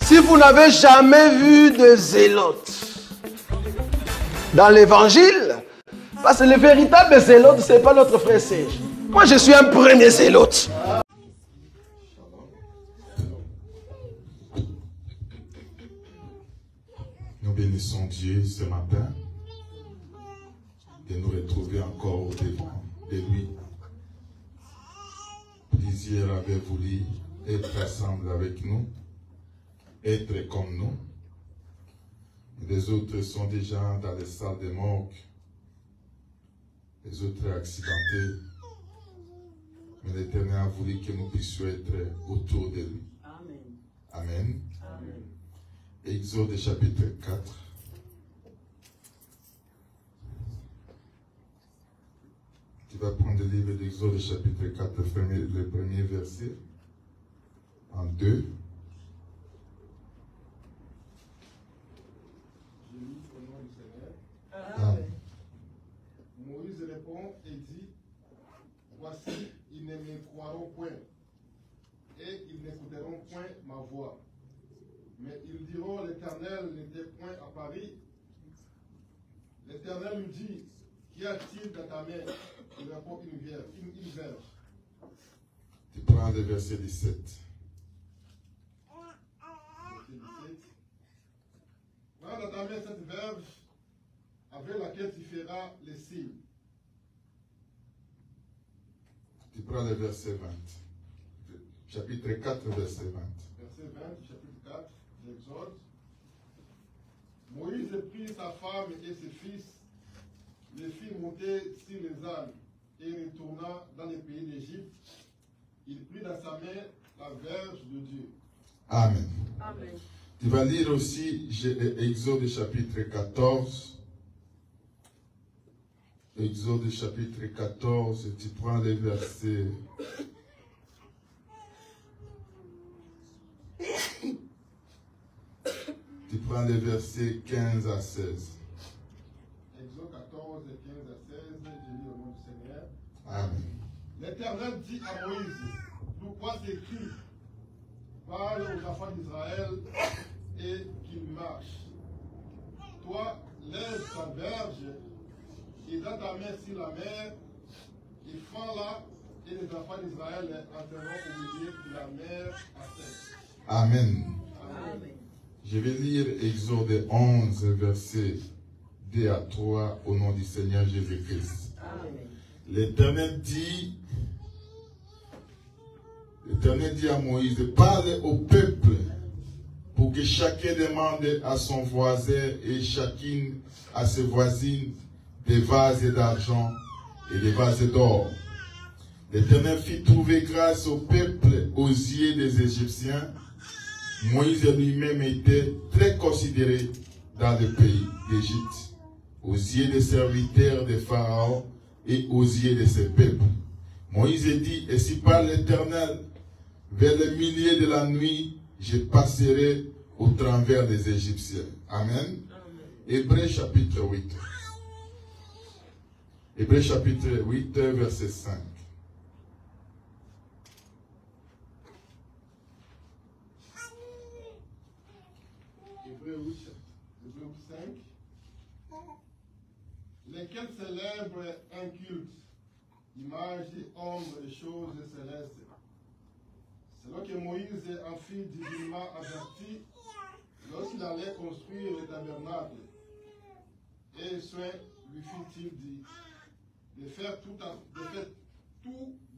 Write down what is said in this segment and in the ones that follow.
Si vous n'avez jamais vu de zélotes dans l'évangile, parce que le véritable zélote, ce n'est pas notre frère Serge. Moi, je suis un premier zélote. Nous bénissons Dieu ce matin de nous retrouver encore au-devant de lui. Plusieurs avaient voulu être ensemble avec nous, être comme nous. Les autres sont déjà dans les salles de morgue, les autres accidentés. Mais l'Éternel a voulu que nous puissions être autour de lui. Amen. Amen. Amen. Exode chapitre 4. Tu vas prendre le livre d'Exode chapitre 4, le premier verset, en 2. Je lis au nom du Seigneur. Amen. Moïse répond et dit, voici, ils ne me croiront point, et ils n'écouteront point ma voix. Mais ils diront, l'Éternel n'était point à Paris. L'Éternel lui dit, qu'y a-t-il dans ta main? Il répond, une verge. Tu prends le verset 17. Prends dans ta main cette verge avec laquelle tu feras les signes. Tu prends le verset 20. Chapitre 4, verset 20. Verset 20, chapitre 4 d'Exode. Moïse prit sa femme et ses fils, les fit monter sur les ânes et retourna dans le pays d'Égypte. Il prit dans sa main la verge de Dieu. Amen. Amen. Tu vas lire aussi Exode chapitre 14. Exode chapitre 14, tu prends les versets. Tu prends les versets 15 à 16. Exode 14, 15 à 16, je lis au nom du Seigneur. Amen. L'Éternel dit à Moïse, pourquoi t'écris, parle aux enfants d'Israël et qu'ils marchent. Toi, lève ta verge et dans ta main sur la mer, et fends-la, et les enfants d'Israël entreront au milieu de la mer à sec. Amen. Amen. Je vais lire Exode 11, versets 2 à 3 au nom du Seigneur Jésus-Christ. L'Éternel dit à Moïse, parle au peuple pour que chacun demande à son voisin et chacune à ses voisines des vases d'argent et des vases d'or. L'Éternel fit trouver grâce au peuple aux yeux des Égyptiens. Moïse lui-même était très considéré dans le pays d'Égypte, aux yeux des serviteurs de Pharaon et aux yeux de ses peuples. Moïse dit, et si par l'Éternel, vers le milieu de la nuit, je passerai au travers des Égyptiens. Amen. Hébreux chapitre 8. Hébreux chapitre 8, verset 5. Hébreux 5. Lesquels célèbrent un culte, image et ombre des choses célestes. C'est là que Moïse en fut divinement averti lorsqu'il allait construire le tabernacle. Et soin lui fit-il dit de faire tout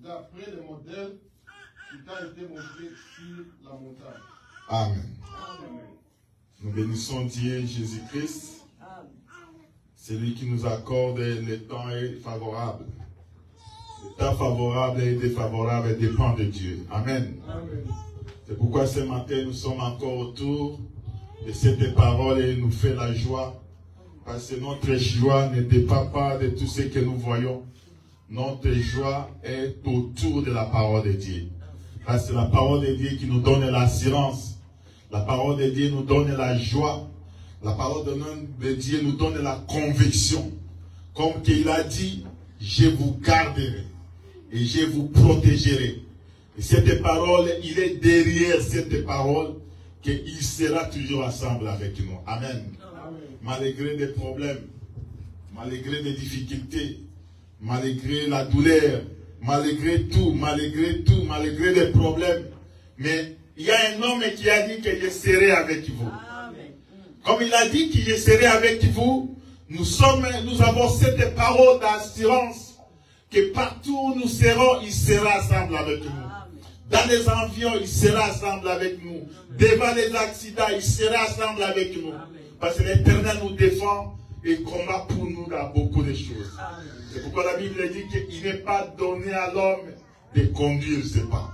d'après le modèle qui t'a été montré sur la montagne. Amen. Amen. Nous bénissons Dieu Jésus-Christ. C'est lui qui nous accorde le temps favorable. Le temps favorable et défavorable dépend de Dieu. Amen. Amen. C'est pourquoi ce matin nous sommes encore autour de cette parole et nous fait la joie. Parce que notre joie ne dépend pas de tout ce que nous voyons. Notre joie est autour de la parole de Dieu. Parce que c'est la parole de Dieu qui nous donne l'assurance. La parole de Dieu nous donne la joie. La parole de Dieu nous donne la conviction. Comme il a dit, je vous garderai et je vous protégerai. Et cette parole, il est derrière cette parole. qu'il sera toujours ensemble avec nous. Amen. Amen. Malgré des problèmes, malgré des difficultés, malgré la douleur, malgré tout, malgré les problèmes. Mais il y a un homme qui a dit que je serai avec vous. Amen. Comme il a dit que je serai avec vous, nous avons cette parole d'assurance que partout où nous serons, il sera ensemble avec nous. Dans les environs, il sera ensemble avec nous. Devant les accidents, il sera ensemble avec nous. Parce que l'Éternel nous défend et combat pour nous dans beaucoup de choses. C'est pourquoi la Bible dit qu'il n'est pas donné à l'homme de conduire ses pas.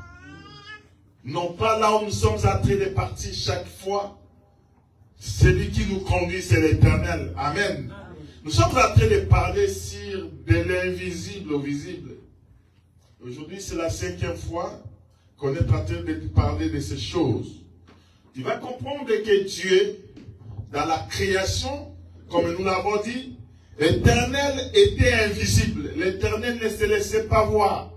Non pas là où nous sommes en train de partir chaque fois. Celui qui nous conduit, c'est l'Éternel. Amen. Nous sommes en train de parler sur de l'invisible au visible. Aujourd'hui, c'est la 5e fois qu'on est en train de parler de ces choses. Tu vas comprendre que Dieu, dans la création, comme nous l'avons dit, l'Éternel était invisible. L'Éternel ne se laissait pas voir.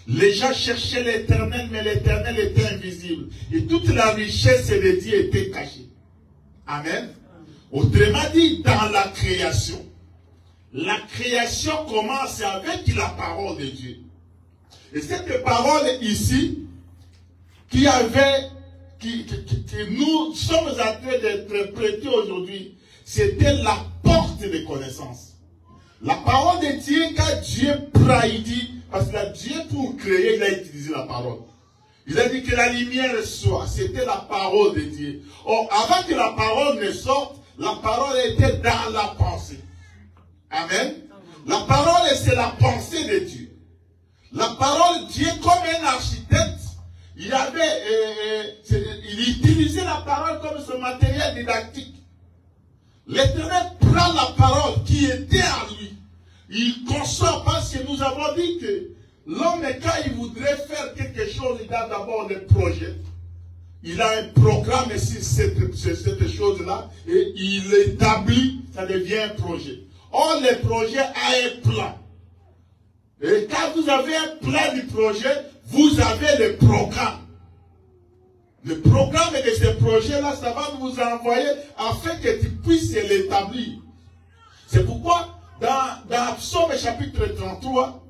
Les gens cherchaient l'Éternel, mais l'Éternel était invisible. Et toute la richesse de Dieu était cachée. Amen. Autrement dit, dans la création commence avec la parole de Dieu. Et cette parole ici, que nous sommes en train d'interpréter aujourd'hui, c'était la porte de connaissance. La parole de Dieu, quand Dieu prend, il dit, parce que Dieu pour créer, il a utilisé la parole. Il a dit que la lumière soit, c'était la parole de Dieu. Or, avant que la parole ne sorte, la parole était dans la pensée. Amen. La parole, c'est la pensée de Dieu. La parole, Dieu, comme un architecte, il utilisait la parole comme son matériel didactique. L'Éternel prend la parole qui était en lui. Il conçoit, parce que nous avons dit que l'homme, quand il voudrait faire quelque chose, il a d'abord le projet. Il a un programme sur cette chose-là et il l'établit, ça devient un projet. Or, le projet a un plan. Et quand vous avez un plan du projet, vous avez le programme. Le programme de ce projet-là, ça va vous envoyer afin que tu puisses l'établir. C'est pourquoi, dans Psaume chapitre 33,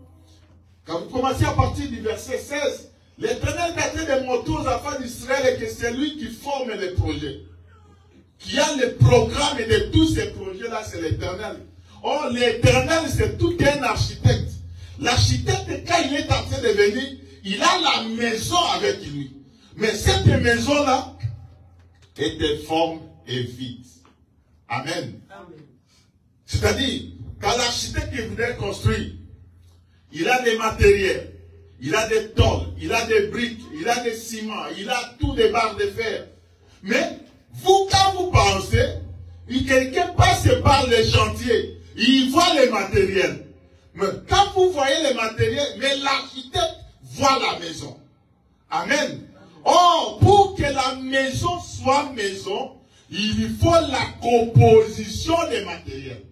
quand vous commencez à partir du verset 16, l'Éternel a été de montrer aux enfants d'Israël que c'est lui qui forme les projets. Qui a le programme de tous ces projets-là, c'est l'Éternel. Or, l'Éternel, c'est tout un architecte. L'architecte, quand il est en train de venir, il a la maison avec lui. Mais cette maison-là est de forme et vide. Amen. C'est-à-dire, quand l'architecte voudrait construire, il a des matériels, il a des tôles, il a des briques, il a des ciments, il a tout des barres de fer. Mais, vous, quand vous pensez, quelqu'un passe par les chantiers, il voit les matériels. Mais quand vous voyez les matériels, mais l'architecte voit la maison. Amen. Or, pour que la maison soit maison, il faut la composition des matériels.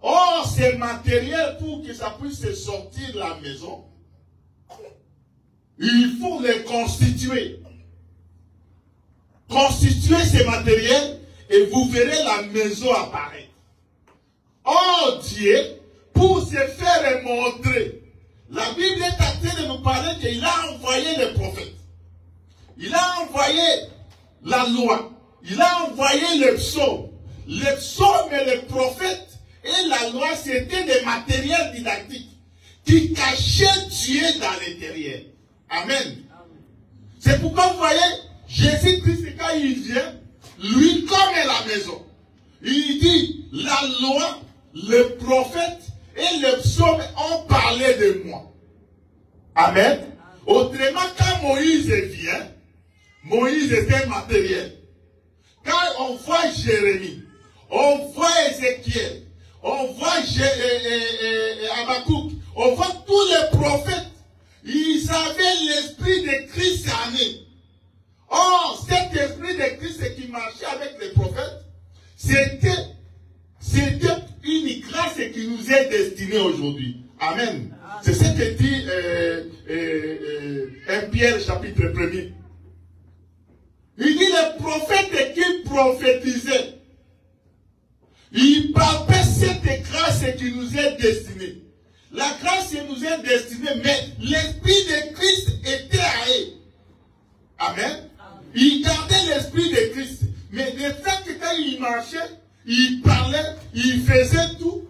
Or, ces matériels, pour que ça puisse sortir de la maison, il faut les constituer. Constituez ces matériels et vous verrez la maison apparaître. Or, Dieu, pour se faire montrer, la Bible est en train de nous parler qu'il a envoyé les prophètes. Il a envoyé la loi. Il a envoyé les psaumes. Les psaumes et les prophètes et la loi, c'était des matériels didactiques qui cachaient Dieu dans l'intérieur. Amen. C'est pourquoi vous voyez, Jésus-Christ, quand il vient, lui comme la maison. Il dit, la loi, les prophètes et les psaumes ont parlé de moi. Amen. Autrement, quand Moïse vient, Moïse était matériel. Quand on voit Jérémie, on voit Ézéchiel, on voit Habakkuk, on voit tous les prophètes, ils avaient l'esprit de Christ en eux. Or, cet esprit de Christ qui marchait avec les prophètes, c'était une grâce qui nous est destinée aujourd'hui. Amen. C'est ce que dit 1 Pierre chapitre 1er. Il dit les prophètes qui prophétisaient. Il parle de cette grâce qui nous est destinée. La grâce qui nous est destinée, mais l'Esprit de Christ était à eux. Amen. Il gardait l'Esprit de Christ. Mais le fait que quand il marchait, il parlait, il faisait tout,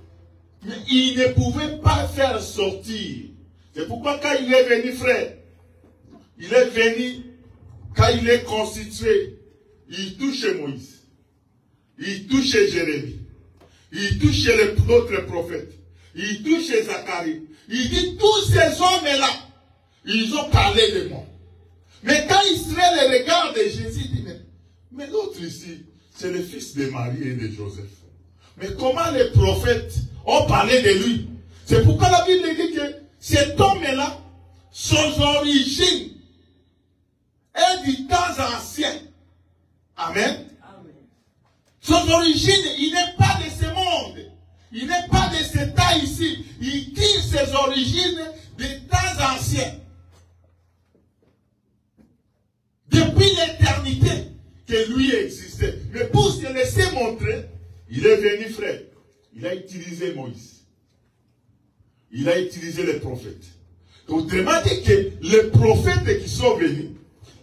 mais il ne pouvait pas faire sortir. C'est pourquoi quand il est venu, frère, il est venu, quand il est constitué, il touche Moïse, il touche Jérémie, il touche les autres prophètes, il touche Zacharie. Il dit, tous ces hommes-là, ils ont parlé de moi. Mais quand Israël regarde Jésus, il dit, mais l'autre ici, c'est le fils de Marie et de Joseph. Mais comment les prophètes ont parlé de lui? C'est pourquoi la Bible dit que cet homme-là, son origine est du temps ancien. Amen. Amen. Son origine, il n'est pas de ce monde. Il n'est pas de ce temps ici. Il tire ses origines des temps anciens. Depuis l'éternité que lui existait. Mais pour se laisser montrer, il est venu, frère. Il a utilisé Moïse. Il a utilisé les prophètes. Autrement dit que les prophètes qui sont venus,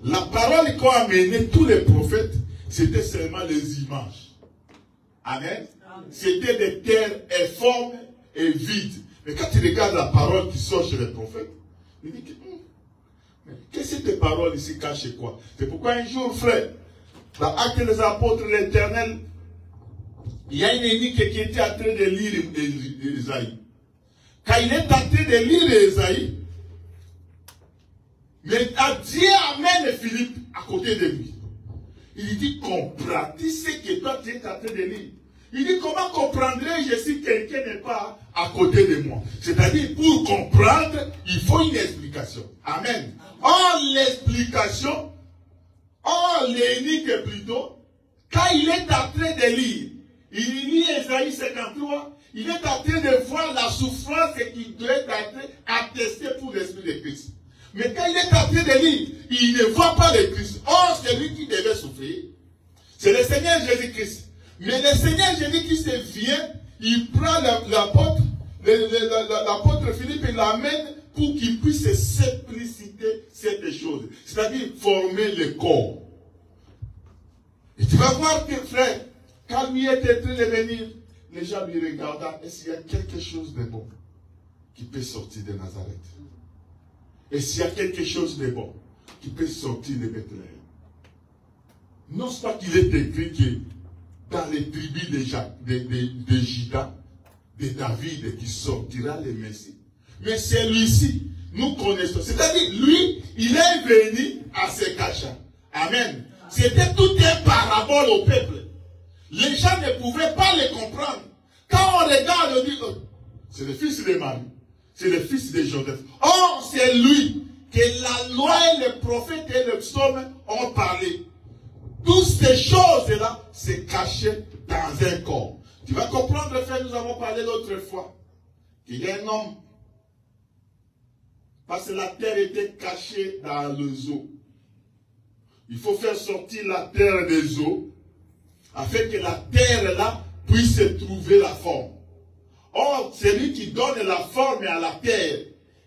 la parole qu'ont amené tous les prophètes, c'était seulement les images. Amen. C'était des terres informes et vides. Mais quand tu regardes la parole qui sort chez les prophètes, il dit que, qu'est-ce que ces paroles ici cachent quoi? C'est pourquoi un jour, frère, dans Actes des Apôtres de l'Éternel, il y a une énigme qui était en train de lire Esaïe. Quand il est en train de lire Esaïe, mais Dieu amène Philippe à côté de lui. Il dit, comprends-tu ce que toi tu es en train de lire? Il dit, comment comprendrais-je si quelqu'un n'est pas à côté de moi? C'est-à-dire, pour comprendre, il faut une explication. Amen. Or, l'explication, or, l'énigme plutôt, quand il est en train de lire, il lit Esaïe 53, il est en train de voir la souffrance qu'il doit être attestée pour l'Esprit de Christ. Mais quand il est en train de lire, il ne voit pas le Christ. Or, c'est lui qui devait souffrir. C'est le Seigneur Jésus-Christ. Mais le Seigneur Jésus-Christ vient, il prend l'apôtre Philippe et l'amène pour qu'il puisse simpliciter cette chose. C'est-à-dire former le corps. Et tu vas voir que, frère, quand lui était en train de venir, les gens lui regardent, est-ce qu'il y a quelque chose de bon qui peut sortir de Nazareth? Est-ce qu'il y a quelque chose de bon qui peut sortir de Bethléem? Non, c'est pas qu'il est écrit que dans les tribus de Juda, de David, qui sortira le Messie. Mais celui-ci, nous connaissons. C'est-à-dire, lui, il est venu à se cacher. Amen. C'était tout un parabole au peuple. Les gens ne pouvaient pas le comprendre. Quand on regarde, on dit, oh, c'est le fils de Marie. C'est le fils de Joseph. Or, c'est lui que la loi et les prophètes et les psaumes ont parlé. Toutes ces choses-là se cachaient dans un corps. Tu vas comprendre, frère, nous avons parlé l'autre fois, qu'il y a un homme, parce que la terre était cachée dans les eaux. Il faut faire sortir la terre des eaux, afin que la terre-là puisse trouver la forme. Or, celui qui donne la forme à la terre,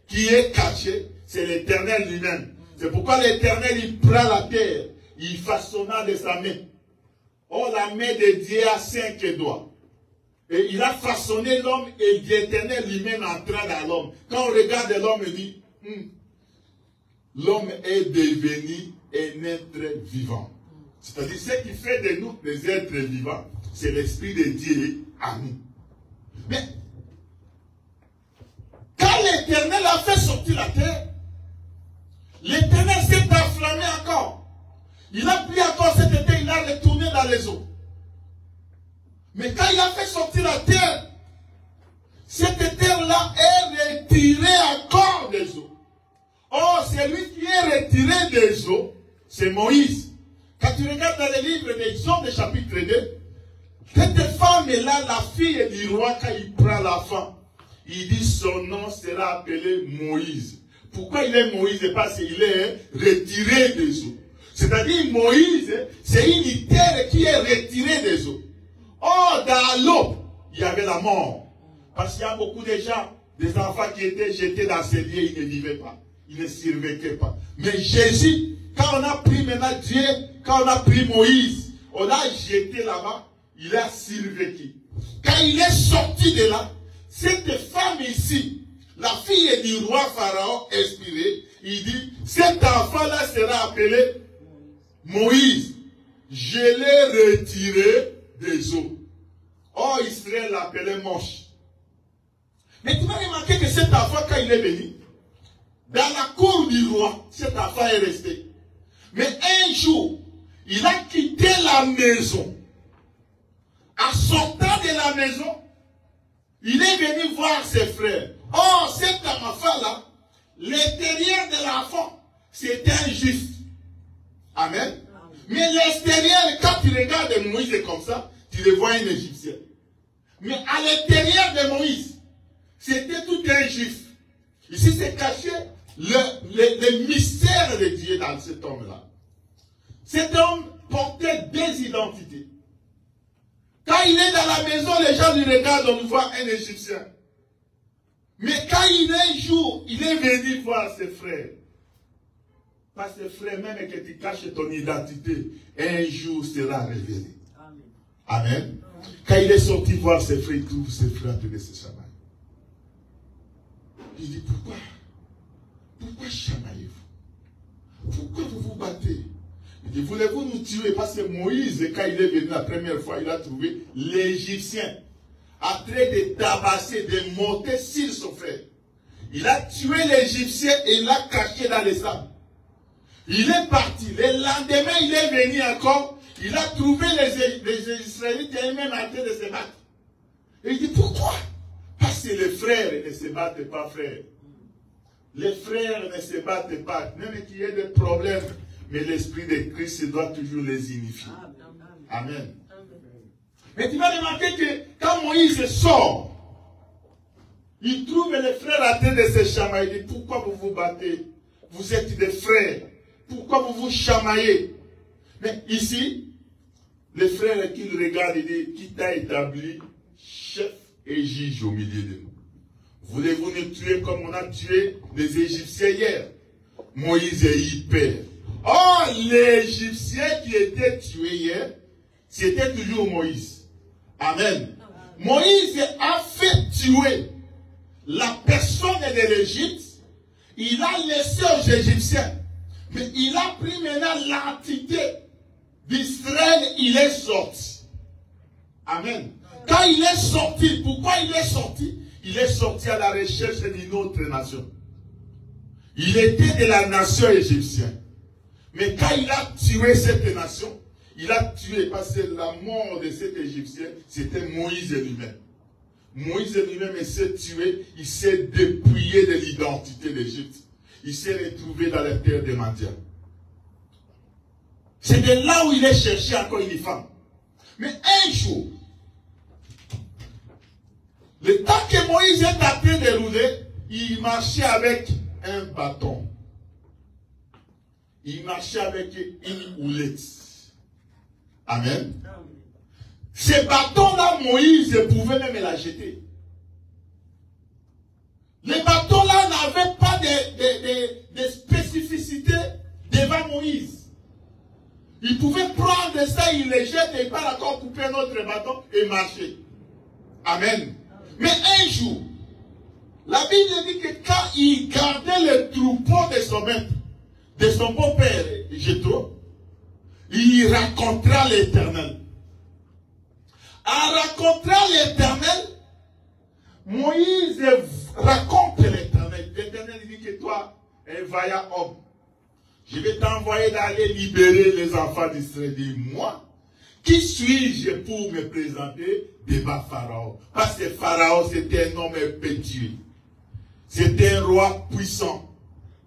qui est cachée, c'est l'Éternel lui-même. C'est pourquoi l'Éternel, il prend la terre, il façonna de sa main. Or, la main de Dieu a 5 doigts. Et il a façonné l'homme et l'Éternel lui-même entra dans l'homme. Quand on regarde l'homme, il dit, l'homme est devenu un être vivant. C'est-à-dire, ce qui fait de nous des êtres vivants, c'est l'Esprit de Dieu à nous. Mais, quand l'Éternel a fait sortir la terre, l'Éternel s'est enflammé encore. Il a pris encore cet été, il a retourné dans les eaux. Mais quand il a fait sortir la terre, cette terre-là est retirée encore des eaux. Or, celui qui est retiré des eaux, c'est Moïse. Quand tu regardes dans le livre d'Exode, chapitre 2, cette femme-là, la fille du roi, quand il prend la femme, il dit son nom sera appelé Moïse. Pourquoi il est Moïse? Parce qu'il est retiré des eaux. C'est-à-dire Moïse, c'est une terre qui est retirée des eaux. Or, dans l'eau, il y avait la mort. Parce qu'il y a beaucoup de gens, des enfants qui étaient jetés dans ces lieux, ils ne vivaient pas. Ils ne survécaient pas. Mais Jésus, quand on a pris maintenant Dieu, quand on a pris Moïse, on l'a jeté là-bas, il a survécu. Quand il est sorti de là, cette femme ici, la fille du roi Pharaon inspiré, il dit, cet enfant-là sera appelé Moïse. Je l'ai retiré des eaux. Or, Israël l'appelait Moche. Mais tu vas remarquer que cet enfant, quand il est venu, dans la cour du roi, cet enfant est resté. Mais un jour, il a quitté la maison. En sortant de la maison, il est venu voir ses frères. Or, cet enfant-là, l'intérieur de l'enfant, c'était un juif. Amen. Mais l'extérieur, quand tu regardes Moïse comme ça, tu le vois un Égyptien. Mais à l'intérieur de Moïse, c'était tout un juif. Ici, c'est caché le mystère de Dieu dans cet homme-là. Cet homme portait des identités. Quand il est dans la maison, les gens lui regardent, on voit un Égyptien. Mais quand il est un jour, il est venu voir ses frères. Pas ses frères, même que tu caches ton identité, un jour sera révélé. Amen. Amen. Quand il est sorti voir ses frères, il trouve ses frères de se chamailler. Il dit, pourquoi chamaillez-vous? Pourquoi vous vous battez? Il dit, voulez-vous nous tuer? Parce que Moïse, quand il est venu la première fois, il a trouvé l'Égyptien en train de tabasser, de monter sur son frère. Il a tué l'Égyptien et il l'a caché dans les sables. Il est parti. Le lendemain, il est venu encore. Il a trouvé les Israélites eux-mêmes en train de se battre. Et il dit, pourquoi? Parce que les frères ne se battent pas, frères. Les frères ne se battent pas. Même qu'il y ait des problèmes, mais l'Esprit de Christ doit toujours les unifier. Amen. Mais tu vas remarquer que quand Moïse sort, il trouve les frères en train de se chamailler. Il dit, pourquoi vous vous battez? Vous êtes des frères. Pourquoi vous vous chamaillez? Mais ici, les frères qui le regardent, il dit, qui t'a établi chef et juge au milieu de nous? Voulez-vous nous tuer comme on a tué les Égyptiens hier? Moïse est hyper. Or, l'Égyptien qui était tué hier, c'était toujours Moïse. Amen. Moïse a fait tuer la personne de l'Égypte. Il a laissé aux Égyptiens. Mais il a pris maintenant l'entité d'Israël, il est sorti. Amen. Quand il est sorti, pourquoi il est sorti? Il est sorti à la recherche d'une autre nation. Il était de la nation égyptienne. Mais quand il a tué cette nation, il a tué parce que la mort de cet Égyptien, c'était Moïse lui-même. Moïse lui-même s'est tué, il s'est dépouillé de l'identité d'Égypte. Il s'est retrouvé dans la terre des Mendiants. C'est de là où il est cherché encore une femme. Mais un jour, le temps que Moïse est en train de rouler, il marchait avec un bâton. Il marchait avec une houlette. Amen. Ce bâton-là, Moïse pouvait même la jeter. Les bâtons-là n'avaient pas de spécificité devant Moïse. Il pouvait prendre ça, il les jette et pas encore couper notre bâton et marcher. Amen. Mais un jour, la Bible dit que quand il gardait le troupeau de son maître, de son beau-père, Jéthro, il rencontra l'Éternel. En rencontrant l'Éternel, Moïse raconte l'Éternel. L'Éternel dit que toi, un vaillant homme, je vais t'envoyer d'aller libérer les enfants d'Israël. Moi, qui suis-je pour me présenter devant Pharaon? Parce que Pharaon, c'était un homme impétueux. C'était un roi puissant,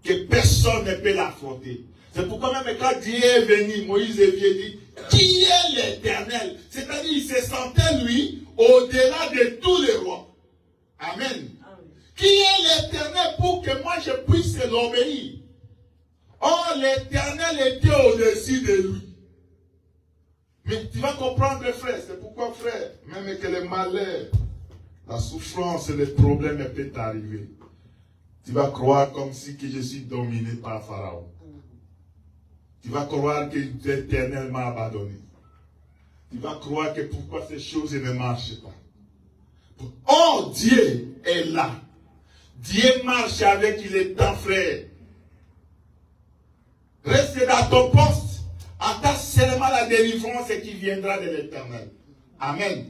que personne ne peut l'affronter. C'est pourquoi même quand Dieu est venu, Moïse est venu dit, qui est l'Éternel? C'est-à-dire, il se sentait, lui, au-delà de tous les rois. Amen. Qui est l'Éternel pour que moi je puisse l'obéir? Oh, Or, l'Éternel était au-dessus de lui. Mais tu vas comprendre, frère, c'est pourquoi, frère, même que le malheur, la souffrance et les problèmes peuvent t'arriver. Tu vas croire comme si que je suis dominé par Pharaon. Tu vas croire que l'Éternel m'a abandonné. Tu vas croire que pourquoi ces choses ne marchent pas. Oh, Dieu est là. Dieu marche avec il est temps, frère. Reste dans ton poste. Attends seulement la délivrance qui viendra de l'Éternel. Amen.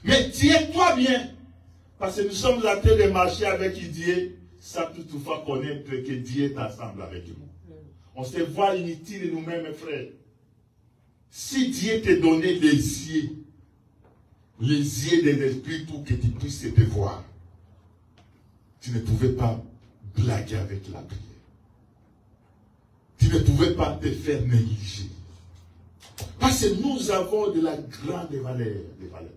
Mais tiens-toi bien. Parce que nous sommes en train de marcher avec Dieu sans toutefois connaître que Dieu est ensemble avec nous. On se voit inutile de nous-mêmes, frères. Si Dieu t'a donné les yeux de l'esprit pour que tu puisses te voir, tu ne pouvais pas blaguer avec la prière. Tu ne pouvais pas te faire négliger. Parce que nous avons de la grande valeur, des valeurs.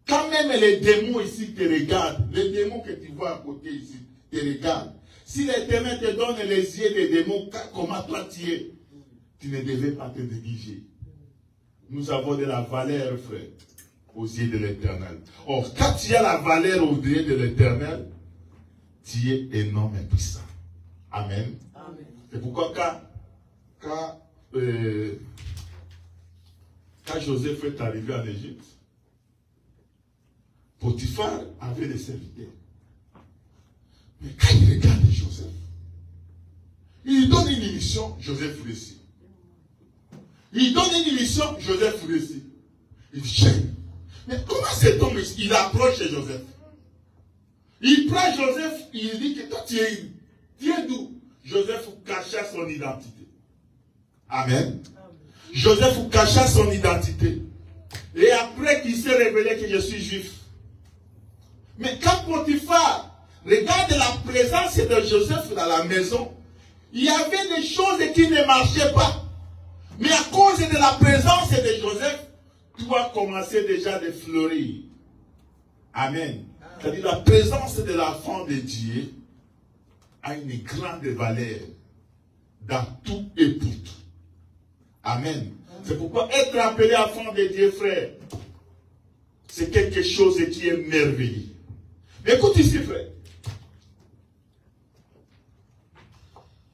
Quand même les démons ici te regardent, les démons que tu vois à côté ici te regardent. Si l'Éternel te donne les yeux des démons, comment toi tu es, tu ne devais pas te négliger. Nous avons de la valeur, frère, aux yeux de l'Éternel. Or, quand tu as la valeur aux yeux de l'Éternel, tu es énorme et puissant. Amen. C'est pourquoi quand Joseph est arrivé en Égypte, Potiphar avait des serviteurs. Mais quand il regarde Joseph, il lui donne une mission, Joseph réussit. Il donne une mission, Joseph réussit. Il dit, mais comment cet homme, il approche Joseph? Il prend Joseph, il dit que toi tu es d'où? Joseph cacha son identité. Amen. Joseph cacha son identité. Et après qu'il s'est révélé que je suis juif. Mais quand Potiphar regarde la présence de Joseph dans la maison, il y avait des choses qui ne marchaient pas. Mais à cause de la présence de Joseph, tout a commencé déjà de fleurir. Amen. C'est-à-dire la présence de l'enfant de Dieu a une grande valeur dans tout et pour tout. Amen. C'est pourquoi être appelé enfant de Dieu, frère, c'est quelque chose qui est merveilleux. Écoute ici, frère.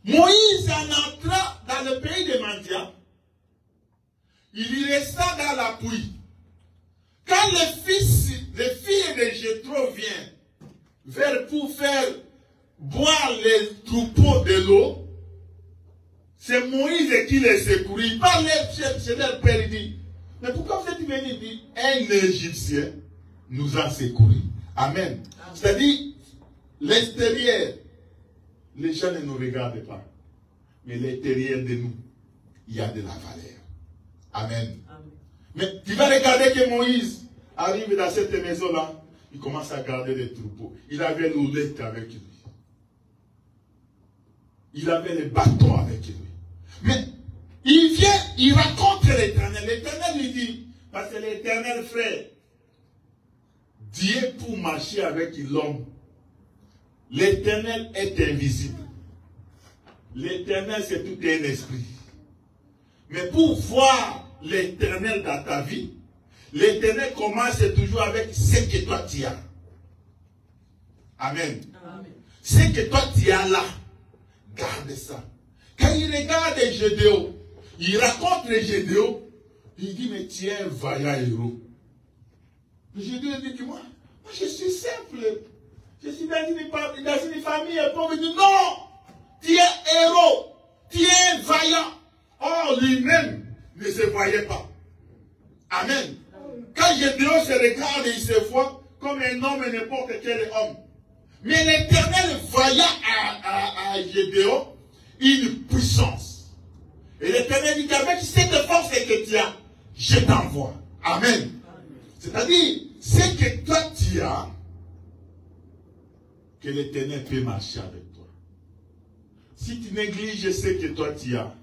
Moïse en entra dans le pays de Mandia. Il y resta dans la pluie. Quand les filles de Jéthro viennent pour faire boire les troupeaux de l'eau, c'est Moïse qui les secourit. Il parle chez leur père, il dit, mais pourquoi vous êtes venu dire, un Égyptien nous a secouru. Amen. C'est-à-dire, l'extérieur, les gens ne nous regardent pas. Mais l'intérieur de nous, il y a de la valeur. Amen. Mais tu vas regarder que Moïse arrive dans cette maison-là, il commence à garder les troupeaux. Il avait l'oulette avec lui. Il avait les bâtons avec lui. Mais il vient, il raconte l'Éternel. L'Éternel lui dit, parce que l'Éternel, frère, Dieu pour marcher avec l'homme, l'Éternel est invisible. L'Éternel, c'est tout un esprit. Mais pour voir l'Éternel dans ta vie, l'Éternel commence toujours avec ce que toi tu as. Amen. Amen. Ce que toi tu as là, garde ça. Quand il regarde Gédéon, il raconte les Gédéon, il dit, mais tu es un vaillant héros. Gédéon dit que moi je suis simple. Je suis dans une famille pauvre. Il dit, non, tu es héros, tu es vaillant. Or, lui-même ne se voyait pas. Amen. Quand Gédéon se regarde, il se voit comme un homme et n'importe quel homme. Mais l'Éternel voyait à Gédéon une puissance. Et l'Éternel dit qu'avec cette force que tu as, je t'envoie. Amen. C'est-à-dire, ce que toi tu as, que l'Éternel peut marcher avec toi. Si tu négliges ce que toi tu as,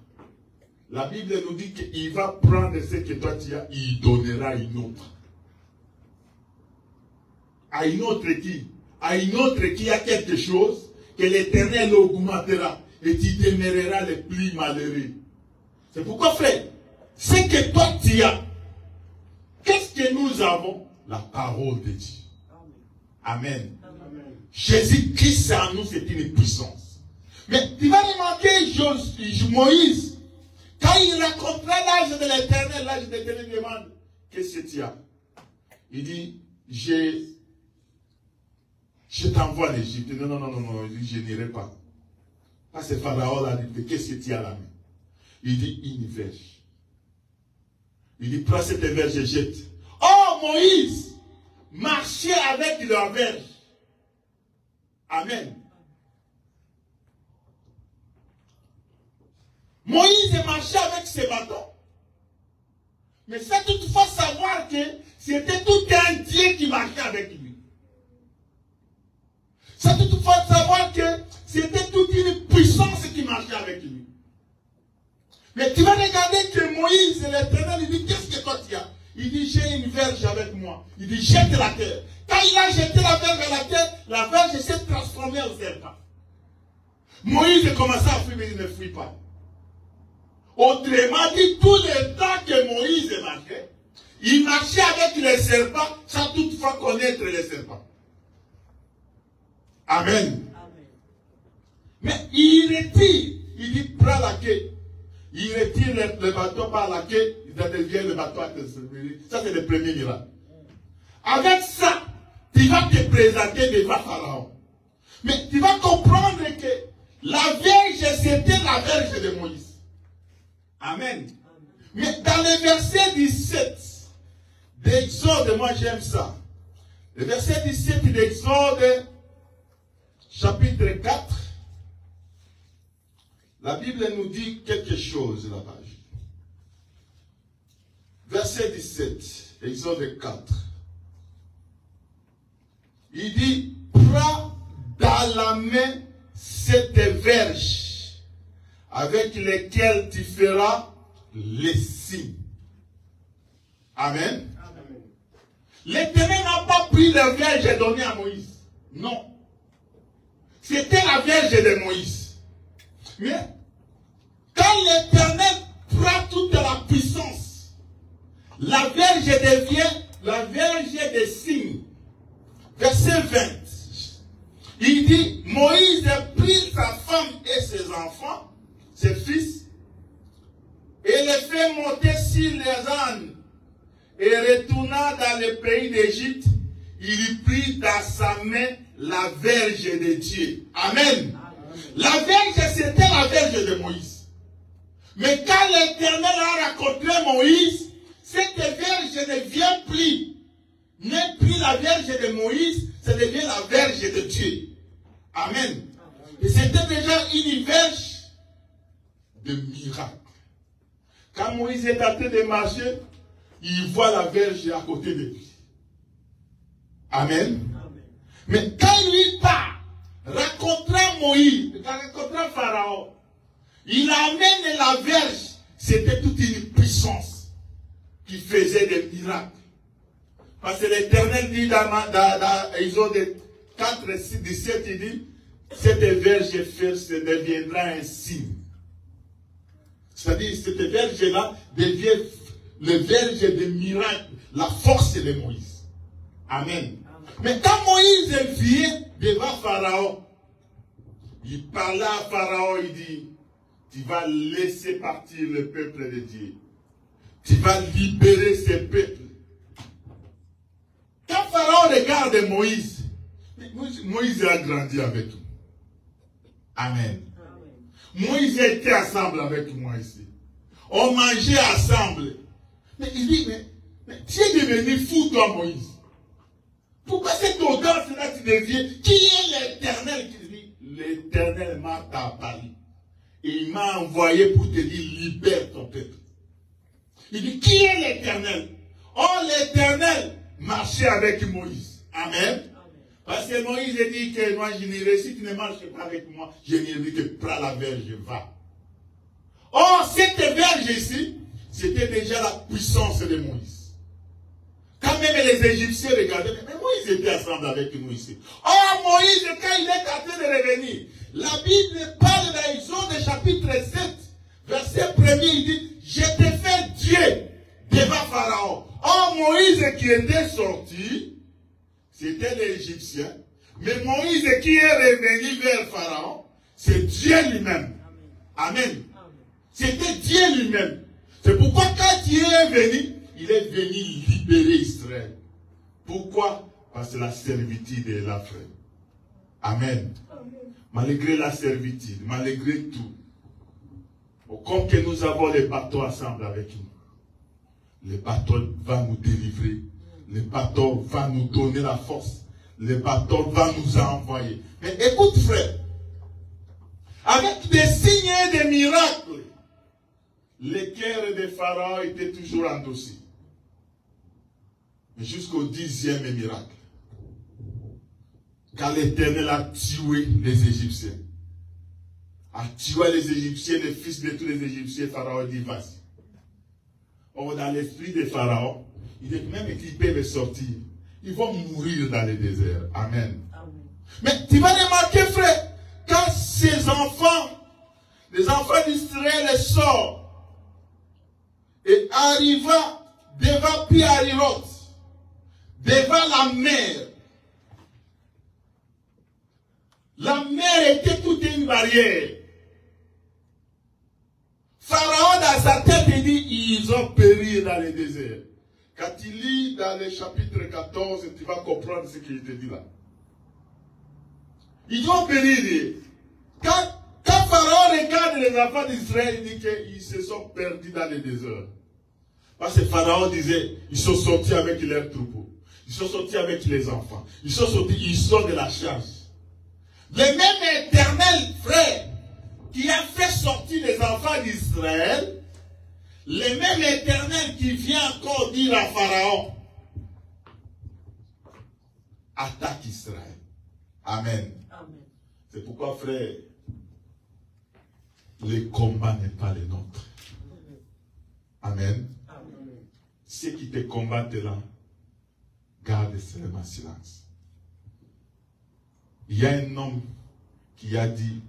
la Bible nous dit qu'il va prendre ce que toi tu as, il donnera une autre. À une autre qui a quelque chose que l'Éternel augmentera et tu demeureras les plus malheureux. C'est pourquoi, frère, ce que toi tu as, qu'est-ce que nous avons? La parole de Dieu. Amen. Jésus-Christ en nous, c'est une puissance. Mais tu vas remarquer Moïse, quand il rencontra l'âge de l'Éternel, l'âge de l'Éternel demande, qu'est-ce que tu as? Il dit, je t'envoie en Égypte. Non, je n'irai pas. Parce que Pharaon a dit, qu'est-ce que tu as à la main? Il dit, une verge. Il dit, prends cette verge et jette. Oh, Moïse marchait avec la verge. Amen. Moïse marchait avec ses bâtons. Mais c'est toutefois savoir que c'était tout un Dieu qui marchait avec lui. C'est toutefois savoir que c'était toute une puissance qui marchait avec lui. Mais tu vas regarder que Moïse, l'Éternel, il dit, qu'est-ce que toi tu as? Il dit, j'ai une verge avec moi. Il dit, jette la terre. Quand il a jeté la verge à la terre, la verge s'est transformée en serpent. Moïse commençait à fuir, mais il ne fuit pas. Autrement dit, tout le temps que Moïse marchait, il marchait avec les serpents sans toutefois connaître les serpents. Amen. Mais il retire, il dit, prends la queue. Il retire le bateau par la queue, il devient le bateau à te servir. Ça, c'est le premier miracle. Avec ça, tu vas te présenter devant Pharaon. Mais tu vas comprendre que la verge, c'était la verge de Moïse. Amen. Mais dans le verset 17 d'Exode, moi j'aime ça. Le verset 17 d'Exode, chapitre 4, la Bible nous dit quelque chose là-bas. Verset 17, Exode 4. Il dit, prends dans la main cette verge avec lesquelles tu feras les signes. Amen. L'Éternel n'a pas pris la verge donnée à Moïse. Non. C'était la verge de Moïse. Mais quand l'Éternel prend toute la puissance, la verge devient la verge des signes. Verset 20. Il dit, Moïse prit sa femme et ses enfants, ses fils, et les fait monter sur les ânes, et retourna dans le pays d'Égypte, il prit dans sa main la verge de Dieu. Amen. La verge, c'était la verge de Moïse. Mais quand l'Éternel a rencontré Moïse, cette verge ne vient plus. N'est plus la verge de Moïse, ça devient la verge de Dieu. Amen. Et c'était déjà une verge de miracle. Quand Moïse est en train de marcher, il voit la verge à côté de lui. Amen. Mais quand lui part, rencontrant Moïse, rencontrant Pharaon, il amène la verge. C'était toute une puissance qui faisait des miracles. Parce que l'Éternel dit dans Exode 4, 6, 17, il dit, cette verge se deviendra un signe. C'est-à-dire, cette verge-là devient le verge de miracle, la force de Moïse. Amen. Mais quand Moïse vient devant Pharaon, il parla à Pharaon, il dit, tu vas laisser partir le peuple de Dieu. Tu vas libérer ce peuple. Quand Pharaon regarde Moïse, Moïse a grandi avec lui. Amen. Moïse était ensemble avec moi ici. On mangeait ensemble. Mais il dit, mais tu es devenu fou toi Moïse. Pourquoi cette odeur-là tu deviens? Qui est l'Éternel qui dit? L'Éternel m'a parlé. Et il m'a envoyé pour te dire, libère ton peuple. Il dit, qui est l'Éternel? Oh, l'Éternel marchait avec Moïse. Amen. Parce que Moïse dit que moi je n'irai, si tu ne marches pas avec moi, je n'irai que prends la verge, va. Oh, cette verge ici, c'était déjà la puissance de Moïse. Quand Quand même les Égyptiens regardaient, mais Moïse était ensemble avec nous ici. Oh, Moïse, quand il est en train de revenir, la Bible parle dans Exode chapitre 7, verset 1er, il dit, je t'ai fait Dieu devant Pharaon. Oh, Moïse qui était sorti, c'était l'Égyptien. Mais Moïse qui est revenu vers Pharaon, c'est Dieu lui-même. Amen. C'était Dieu lui-même. C'est pourquoi quand il est venu, il est venu libérer Israël. Pourquoi? Parce que la servitude est là, frère. Amen. Malgré la servitude, malgré tout, comme que nous avons les bateaux ensemble avec nous, le bateau va nous délivrer. Le bateau va nous donner la force. Le bateau va nous envoyer. Mais écoute, frère, avec des signes et des miracles, le cœur de Pharaon était toujours endossé. Mais jusqu'au 10e miracle, quand l'Éternel a tué les Égyptiens, a tué les Égyptiens, les fils de tous les Égyptiens, Pharaon dit, vas-y. Or, dans l'esprit de Pharaon, il dit même qu'ils peuvent sortir, ils vont mourir dans le désert. Amen. Amen. Mais tu vas remarquer, frère, quand ces enfants, les enfants d'Israël sortent et arrivent devant Pi-Hahiroth, devant la mer était toute une barrière. Pharaon dans sa tête, il dit, ils ont péri dans le désert. Quand tu lis dans le chapitre 14, tu vas comprendre ce qu'il te dit là. Ils ont péri. Quand Pharaon regarde les enfants d'Israël, il dit qu'ils se sont perdus dans le désert. Parce que Pharaon disait, ils sont sortis avec leurs troupeaux. Ils sont sortis avec les enfants. Ils sont sortis, ils sont de la chasse. Le même Éternel, frère, qui a fait sortir les enfants d'Israël, le même Éternel qui vient encore dire à Pharaon, attaque Israël. Amen. Amen. C'est pourquoi, frère, le combat n'est pas le nôtre. Amen. Amen. Ceux qui te combattent là, garde seulement silence. Il y a un homme qui a dit,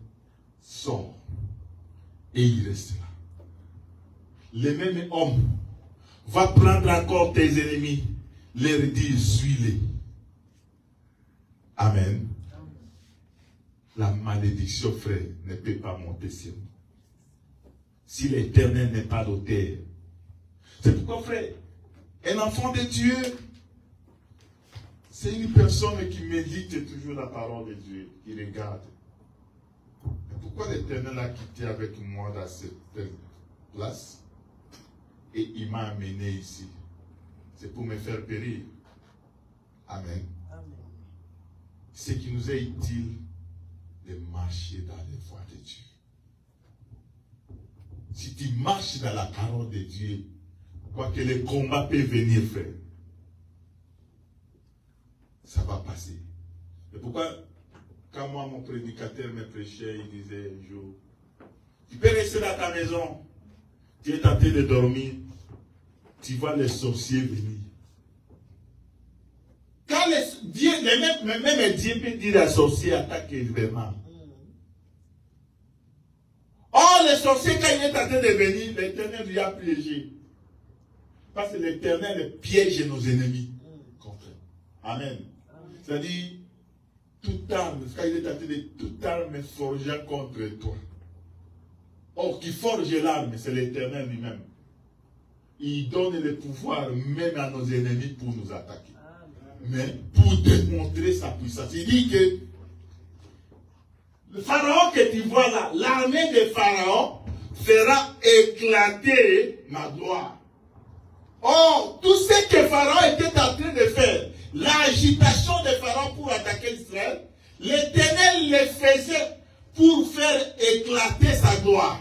sors, et il reste là. Le même homme va prendre encore tes ennemis, leur dire, suis-les. Amen. La malédiction, frère, ne peut pas monter sur nous. Si l'Éternel n'est pas l'auteur. C'est pourquoi, frère, un enfant de Dieu, c'est une personne qui médite toujours la parole de Dieu, qui regarde. Mais pourquoi l'Éternel a quitté avec moi dans cette place et il m'a amené ici? C'est pour me faire périr. Amen. Amen. Ce qui nous est utile de marcher dans les voies de Dieu. Si tu marches dans la parole de Dieu, quoi que le combat peut venir faire, ça va passer. Et pourquoi, quand moi, mon prédicateur me prêchait, il disait un jour, tu peux rester dans ta maison, tu es tenté de dormir, tu vois les sorciers venir. Quand même Dieu peut dire à sorcier, attaque vraiment. Or, le sorcier, quand il est en train de venir, l'Éternel lui a piégé. Parce que l'Éternel piège nos ennemis. Amen. C'est-à-dire, toute arme, quand il est en train de toute arme forgeant contre toi. Or, qui forge l'arme, c'est l'Éternel lui-même. Il donne le pouvoir même à nos ennemis pour nous attaquer. Mais pour démontrer sa puissance. Il dit que le Pharaon que tu vois là, l'armée de Pharaon fera éclater ma gloire. Or, tout ce que Pharaon était en train de faire, l'agitation de Pharaon pour attaquer Israël, l'Éternel le faisait pour faire éclater sa gloire.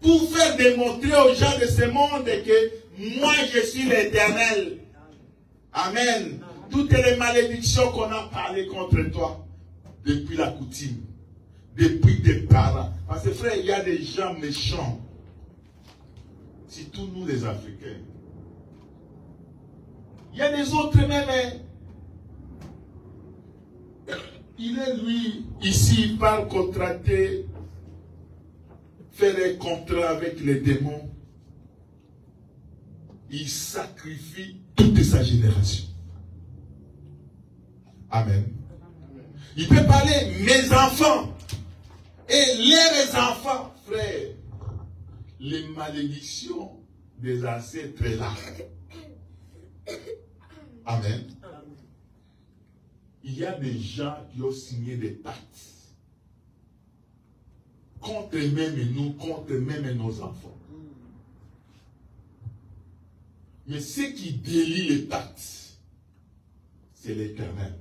Pour faire démontrer aux gens de ce monde que moi je suis l'Éternel. Amen. Toutes les malédictions qu'on a parlé contre toi, depuis la coutume, depuis tes parents. Parce que frère, il y a des gens méchants. Surtout nous les Africains. Il y a des autres même. Hein. Il est lui, ici, il parle contracter, faire un contrat avec les démons. Il sacrifie toute sa génération. Amen. Il peut parler mes enfants et les enfants, frère. Les malédictions des ancêtres là. Amen. Il y a des gens qui ont signé des pactes contre même nous, contre même nos enfants. Mais ce qui délie les pactes, c'est l'Éternel.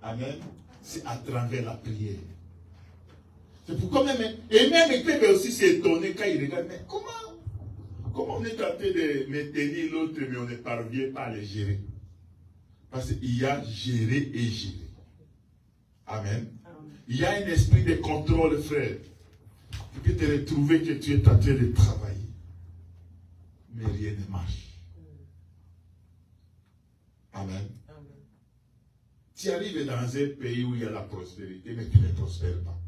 Amen. C'est à travers la prière. C'est pourquoi même, et même il peut aussi s'étonner quand il regarde, mais comment on est tenté de maintenir l'autre, mais on ne parvient pas à les gérer. Parce qu'il y a géré et géré. Amen. Il y a un esprit de contrôle, frère. Tu peux te retrouver que tu es en train de travailler. Mais rien ne marche. Amen. Tu arrives dans un pays où il y a la prospérité, mais tu ne prospères pas.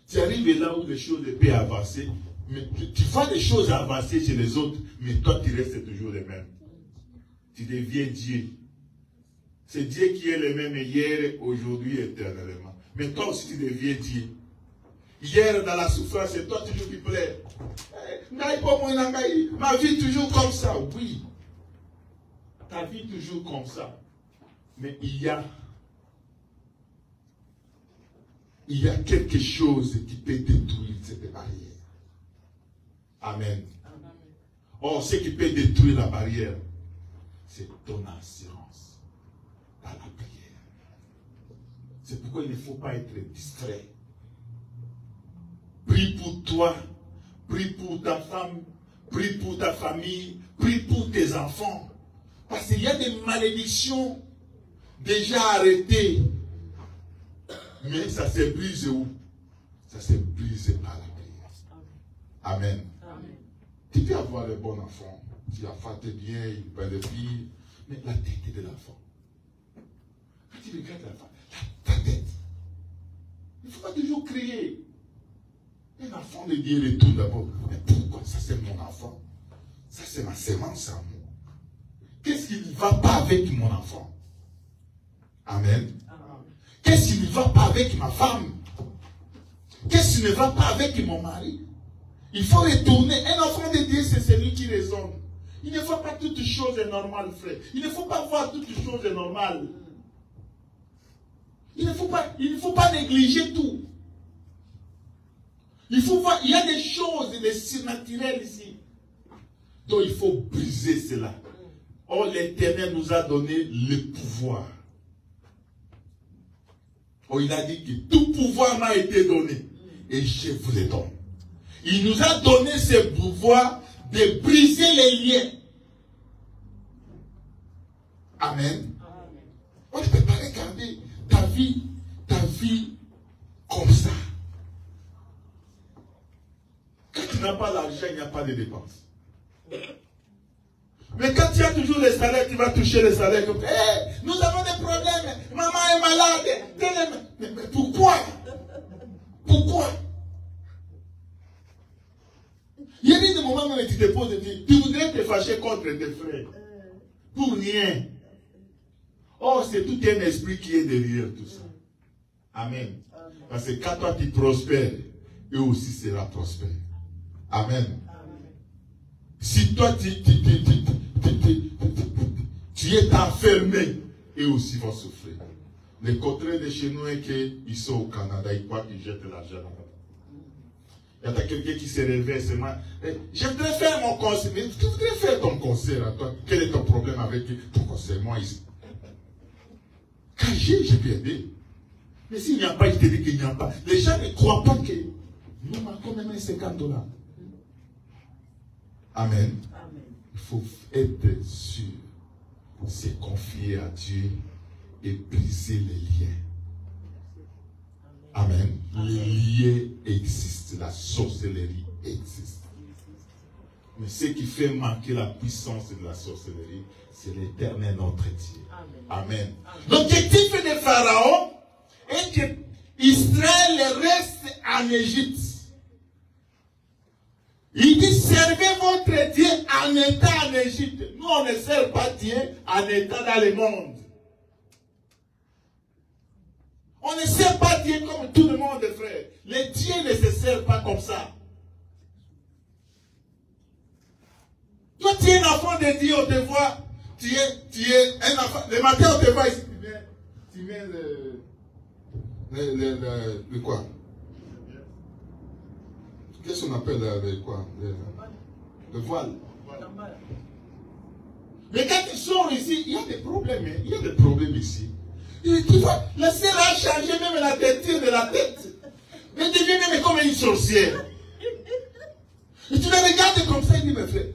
Tu arrives là où les choses peuvent avancer, mais tu fais des choses avancer chez les autres, mais toi tu restes toujours le même. Tu deviens Dieu. C'est Dieu qui est le même hier, aujourd'hui, éternellement. Mais toi aussi tu deviens Dieu. Hier dans la souffrance, c'est toi toujours qui pleure. Ma vie toujours comme ça, oui. Ta vie toujours comme ça. Mais il y a quelque chose qui peut détruire cette barrière. Amen. Or, ce qui peut détruire la barrière, c'est ton assurance dans la prière. C'est pourquoi il ne faut pas être distrait. Prie pour toi, prie pour ta femme, prie pour ta famille, prie pour tes enfants. Parce qu'il y a des malédictions déjà arrêtées. Mais ça se brise où? Ça se brise par la prière. Amen. Amen. Tu peux avoir le bon enfant. Tu as fait bien, il va le filles. Mais la tête de l'enfant. Quand tu regardes l'enfant, ta tête. Il ne faut pas toujours crier. Un enfant de Dieu retourne d'abord. Mais pourquoi? Ça c'est mon enfant. Ça c'est ma sémence à moi. Qu'est-ce qui ne va pas avec mon enfant? Amen. Qu'est-ce qui ne va pas avec ma femme? Qu'est-ce qui ne va pas avec mon mari? Il faut retourner. Un enfant de Dieu, c'est celui qui raisonne. Il ne faut pas toutes choses normales, frère. Il ne faut pas voir toutes choses normales. Il ne faut pas négliger tout. Il faut voir, il y a des choses, des surnaturels ici. Donc il faut briser cela. Or, l'Éternel nous a donné le pouvoir. Oh, il a dit que tout pouvoir m'a été donné. Et je vous le donne. Il nous a donné ce pouvoir de briser les liens. Amen. On ne peut pas regarder ta vie comme ça. Quand tu n'as pas l'argent, il n'y a pas de dépenses. Mais quand tu as toujours les salaires, tu vas toucher les salaires. Hey, nous avons des problèmes. Maman est malade. Mais pourquoi? Pourquoi? Il y a des moments où tu te poses et tu voudrais te fâcher contre tes frères. Pour rien. Oh, c'est tout un esprit qui est derrière tout ça. Amen. Parce que quand toi tu prospères, eux aussi sera prospère. Amen. Si toi tu es enfermé, eux aussi vont souffrir. Le contraire de chez nous est qu'ils sont au Canada, ils croient qu'ils jettent l'argent là-bas. Il y a quelqu'un qui se réveille seulement. Je voudrais faire mon concert. Mais tu voudrais faire ton concert à toi. Quel est ton problème avec ton concert? Moi ici. Quand j'ai pu aider. Mais s'il n'y a pas, il te dit qu'il n'y a pas. Les gens ne croient pas que nous marquons même les $50. Amen. Il faut être sûr, se confier à Dieu et briser les liens. Amen. Les liens existent, la sorcellerie existe. Mais ce qui fait manquer la puissance de la sorcellerie, c'est l'Éternel notre Dieu. Amen. L'objectif de Pharaon est que Israël reste en Égypte. Il dit, servez votre Dieu en état en Égypte. Nous, on ne sert pas Dieu en état dans le monde. On ne sert pas Dieu comme tout le monde, frère. Les dieux ne se servent pas comme ça. Toi, tu es un enfant de Dieu, on te voit. Tu es un enfant. Le matin, on te voit ici. Tu mets le quoi? Qu'est-ce qu'on appelle le quoi? Le voile. Mais quand tu sors ici, il y a des problèmes. Hein? Il y a des problèmes ici. Et tu vois, la sœur a changé même la teinture de la tête. Mais tu deviens même comme une sorcière. Et tu la regardes comme ça, il dit, mes frères,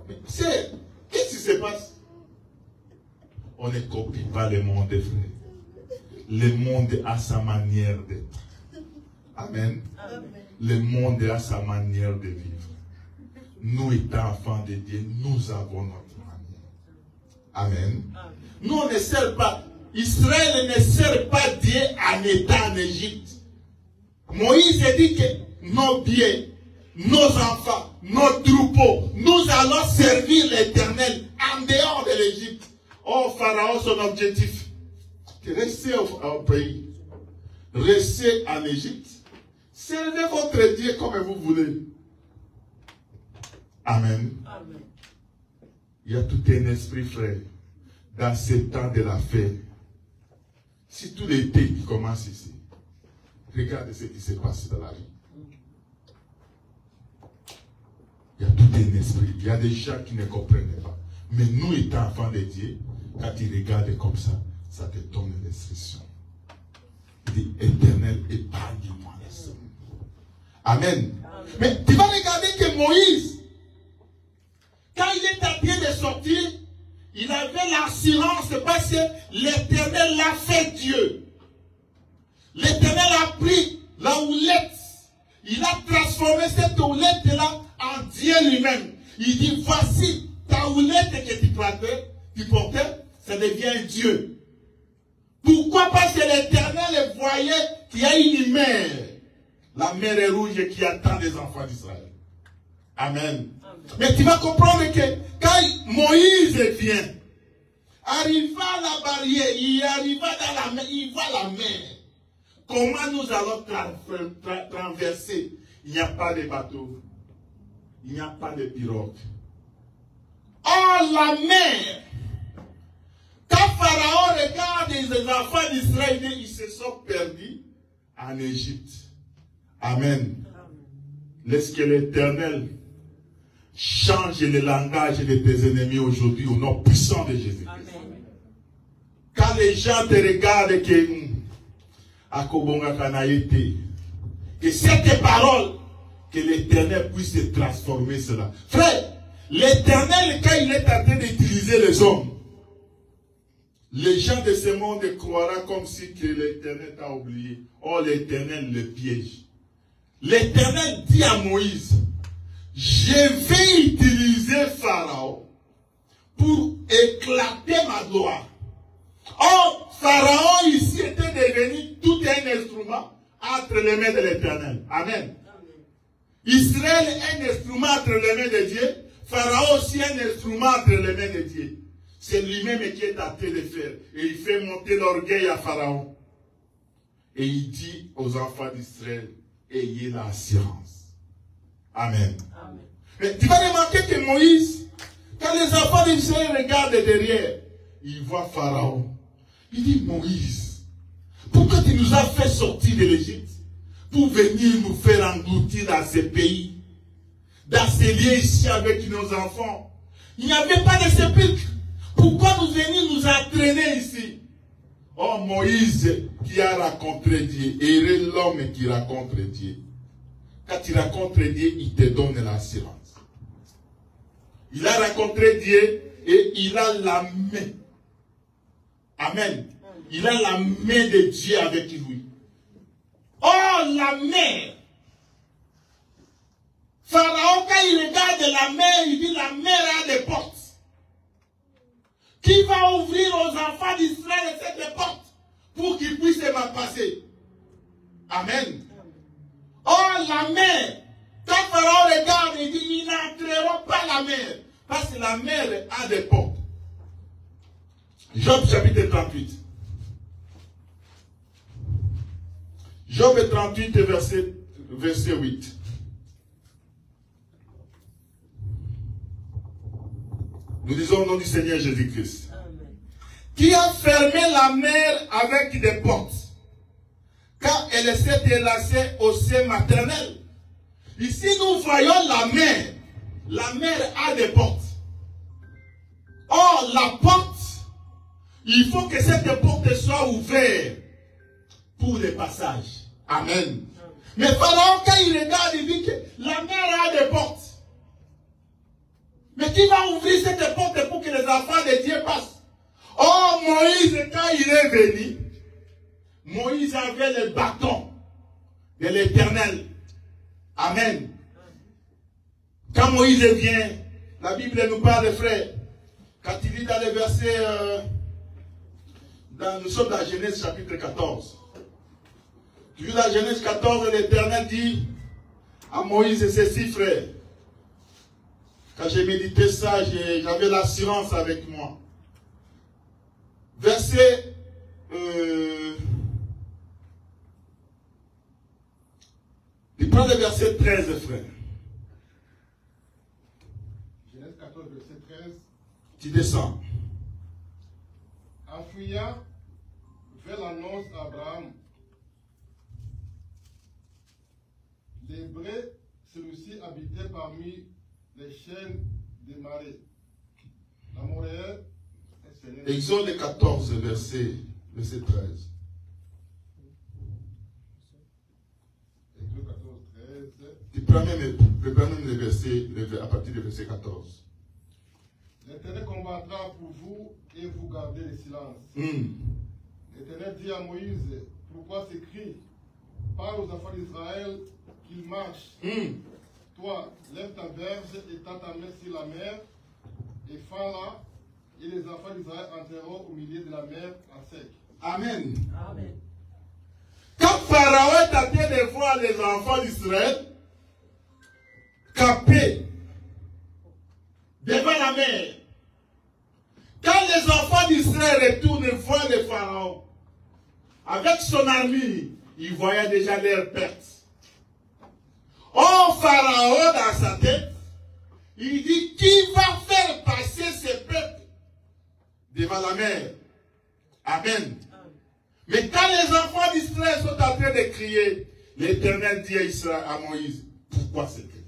mais c'est, qu'est-ce qui se passe? On ne copie pas le monde, frère. Le monde a sa manière d'être. Amen. Amen. Le monde a sa manière de vivre. Nous, étant enfants de Dieu, nous avons notre manière. Amen. Amen. Nous, on ne sert pas. Israël ne sert pas Dieu en état en Égypte. Moïse dit que nos biens, nos enfants, nos troupeaux, nous allons servir l'Éternel en dehors de l'Égypte. Oh, Pharaon, son objectif, restez au pays, restez en Égypte, servez votre Dieu comme vous voulez. Amen. Amen. Il y a tout un esprit, frère, dans ce temps de la fête. Si tout l'été qui commence ici, regardez ce qui se passe dans la vie. Il y a tout un esprit. Il y a des gens qui ne comprennent pas. Mais nous, étant enfants de Dieu, quand ils regardent comme ça, ça te donne l'instruction. Il dit, Éternel, épargne-moi les sommes. Amen. Amen. Mais tu vas regarder que Moïse, quand il est en train de sortir, il avait l'assurance parce que l'Éternel l'a fait Dieu. L'Éternel a pris la houlette. Il a transformé cette houlette-là en Dieu lui-même. Il dit, voici ta houlette que tu portais, ça devient Dieu. Pourquoi? Parce que l'Éternel voyait qu'il y a une mer. La mer est rouge qui attend les enfants d'Israël. Amen. Mais tu vas comprendre que quand Moïse vient, arriva à la barrière, il arriva dans la mer, il voit la mer. Comment nous allons traverser? Il n'y a pas de bateau. Il n'y a pas de pirogue. Oh, la mer! Quand Pharaon regarde les enfants d'Israël, ils se sont perdus en Égypte. Amen. Laisse que l'Éternel change le langage de tes ennemis aujourd'hui au nom puissant de Jésus. Quand les gens te regardent que cette parole, que l'Éternel puisse transformer cela. Frère, l'Éternel, quand il est en train d'utiliser les hommes, les gens de ce monde croiront comme si que l'Éternel t'a oublié. Oh, l'Éternel le piège. L'Éternel dit à Moïse, je vais utiliser Pharaon pour éclater ma gloire. Oh, Pharaon ici était devenu tout un instrument entre les mains de l'Éternel. Amen. Israël est un instrument entre les mains de Dieu. Pharaon aussi est un instrument entre les mains de Dieu. C'est lui-même qui est en train de faire. Et il fait monter l'orgueil à Pharaon. Et il dit aux enfants d'Israël, ayez l'assurance. Amen. Amen. Mais tu vas remarquer que Moïse, quand les enfants d'Israël regardent derrière, ils voient Pharaon. Il dit, Moïse, pourquoi tu nous as fait sortir de l'Égypte pour venir nous faire engloutir dans ce pays, dans ces lieux ici avec nos enfants? Il n'y avait pas de sépulcre. Pourquoi nous venir nous entraîner ici? Oh, Moïse qui a rencontré Dieu, et l'homme qui rencontre Dieu. Quand il rencontre Dieu, il te donne l'assurance. Il a rencontré Dieu et il a la main. Amen. Il a la main de Dieu avec lui. Oh, la main. Pharaon, quand il regarde de la mer, il dit la mer a des portes. Qui va ouvrir aux enfants d'Israël cette porte pour qu'ils puissent m'en passer? Amen. Oh, la mer, quand Pharaon regarde, il dit, ils n'entreront pas la mer. Parce que la mer a des portes. Job chapitre 38. Job 38, verset 8. Nous disons au nom du Seigneur Jésus-Christ. Qui a fermé la mer avec des portes, car elle s'est élacée au sein maternel. Ici, nous voyons la mer. La mer a des portes. Or, la porte, il faut que cette porte soit ouverte pour les passages. Amen. Mais Pharaon, quand il regarde, il dit que la mer a des portes. Mais qui va ouvrir cette porte pour que les enfants de Dieu passent? Oh, Moïse, quand il est venu, Moïse avait le bâton de l'Éternel. Amen. Quand Moïse vient, la Bible nous parle, frère, quand il dit dans le verset, nous sommes dans Genèse chapitre 14. Toujours dans Genèse 14, l'Éternel dit à Moïse ceci, frère. Quand j'ai médité ça, j'avais l'assurance avec moi. Verset il prend le verset 13, frère. Genèse 14, verset 13. Tu descends. En fuyant vers l'annonce d'Abraham, l'Hébreu, celui-ci habitait parmi les chaînes des marais. La Moréenne, Exode 14, verset 13. Exode 14, 13. Tu prends même le verset, à partir du verset 14. L'Éternel combattra pour vous et vous gardez le silence. L'Éternel dit à Moïse, pourquoi s'écrit, parle aux enfants d'Israël qu'ils marchent. Toi, lève ta verge et tends ta main sur la mer, et fends-la, et les enfants d'Israël entreront au milieu de la mer à sec. Amen. Amen. Quand Pharaon est en train de voir les enfants d'Israël campés devant la mer, quand les enfants d'Israël retournent et voient le Pharaon avec son armée, ils voyaient déjà leur perte. Oh, Pharaon, dans sa tête, il dit, qui va faire passer ce peuple devant la mer? Amen. Mais quand les enfants d'Israël sont en train de crier, l'Éternel dit à Moïse, pourquoi ce cri?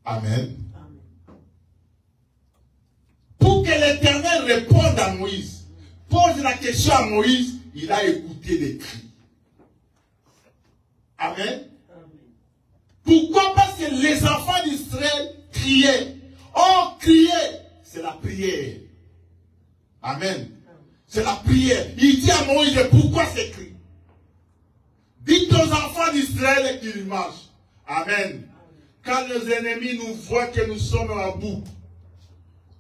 Amen. Pour que l'Éternel réponde à Moïse, pose la question à Moïse, il a écouté les cris. Amen. Pourquoi? Parce que les enfants d'Israël criaient. Oh, crier, c'est la prière. Amen. C'est la prière. Il dit à Moïse, pourquoi ces cris? Dites aux enfants d'Israël qu'ils marchent. Amen. Quand nos ennemis nous voient que nous sommes à bout,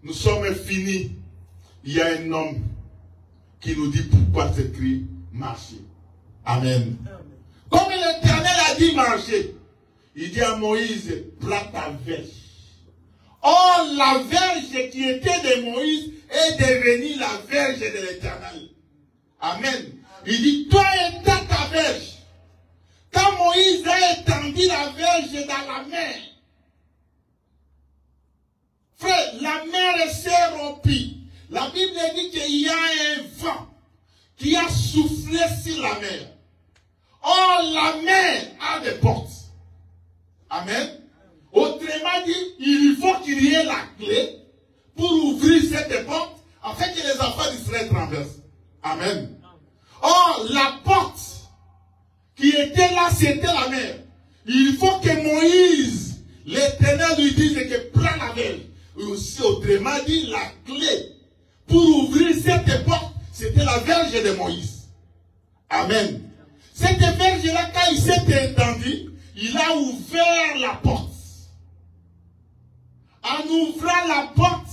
nous sommes finis, il y a un homme qui nous dit pourquoi ces cris, marcher. Amen. Comme l'Éternel a dit marcher, il dit à Moïse, prends ta verge. Or, la verge qui était de Moïse est devenue la verge de l'Éternel. Amen. Il dit, toi étends ta verge. Quand Moïse a étendu la verge dans la mer, frère, la mer s'est rompue. La Bible dit qu'il y a un vent qui a soufflé sur la mer. Or, la mer a des portes. Amen. Autrement dit, il faut qu'il y ait la clé pour ouvrir cette porte afin que les enfants d'Israël traversent. Amen. Or, la porte qui était là, c'était la mer. Il faut que Moïse, l'Éternel lui dise que prends la verge. Et aussi, autrement dit, la clé pour ouvrir cette porte, c'était la verge de Moïse. Amen. Cette verge-là, quand il s'est étendu, il a ouvert la porte. en ouvrant la porte,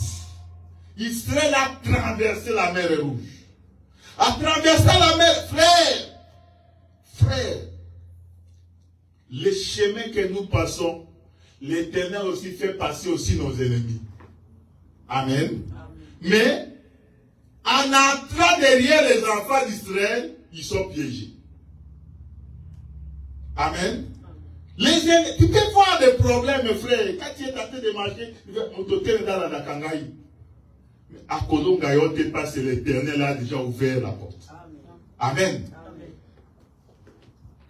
Israël a traversé la mer Rouge. A traversé la mer, frère, les chemins que nous passons, l'Éternel aussi fait passer aussi nos ennemis. Amen. Mais, en entrant derrière les enfants d'Israël, ils sont piégés. Amen. Tu peux voir des problèmes, frère. Quand tu es en train de marcher, tu vas monter dans la Dakangaï. À Kolongaïo, tu passes, l'Éternel a déjà ouvert la porte. Amen.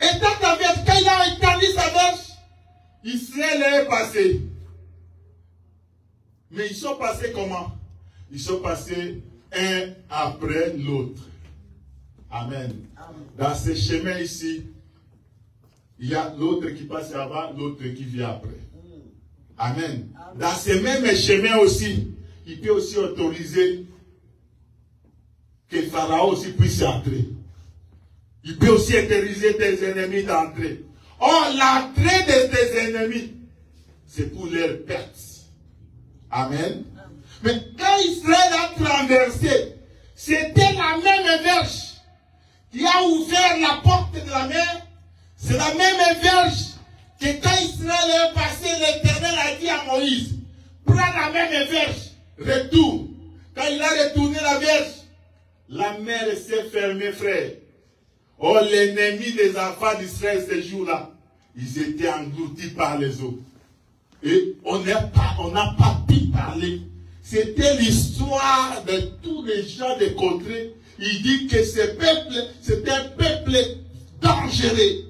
Et quand il a étendu sa verge, Israël est passé. Mais ils sont passés comment? Ils sont passés un après l'autre. Amen. Dans ce chemin ici, il y a l'autre qui passe avant, l'autre qui vient après. Amen. Dans ce même chemin aussi, il peut aussi autoriser que Pharaon aussi puisse entrer. Il peut aussi autoriser tes ennemis d'entrer. Or, l'entrée de tes ennemis, c'est pour leur perte. Amen. Mais quand Israël a traversé, c'était la même verge qui a ouvert la porte de la mer. C'est la même verge que quand Israël est passé, l'Éternel a dit à Moïse, prends la même verge, retourne. Quand il a retourné la verge, la mer s'est fermée, frère. Oh, l'ennemi des enfants d'Israël ce jour-là, ils étaient engloutis par les eaux. Et on n'a pas pu parler. C'était l'histoire de tous les gens des contrées. Il dit que ce peuple, c'est un peuple dangereux.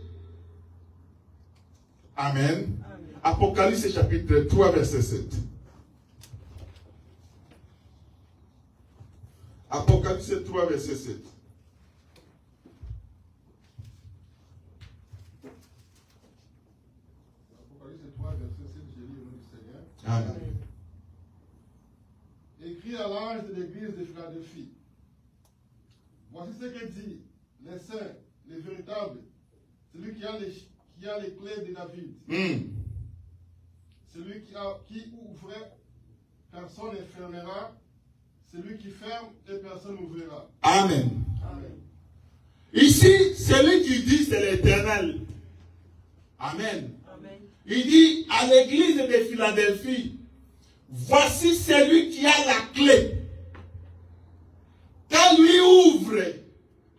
Amen. Apocalypse chapitre 3, verset 7. Apocalypse 3, verset 7. Apocalypse 3, verset 7, je lis au nom du Seigneur. Amen. Écrit à l'ange de l'église de Philadelphie. Voici ce que dit les saints, les véritables, celui qui a les clés de David. Celui qui ouvrait, personne ne fermera. Celui qui ferme, et personne n'ouvrira. Amen. Amen. Ici, celui qui dit, c'est l'Éternel. Amen. Amen. Il dit à l'église de Philadelphie, voici celui qui a la clé. Quand lui ouvre,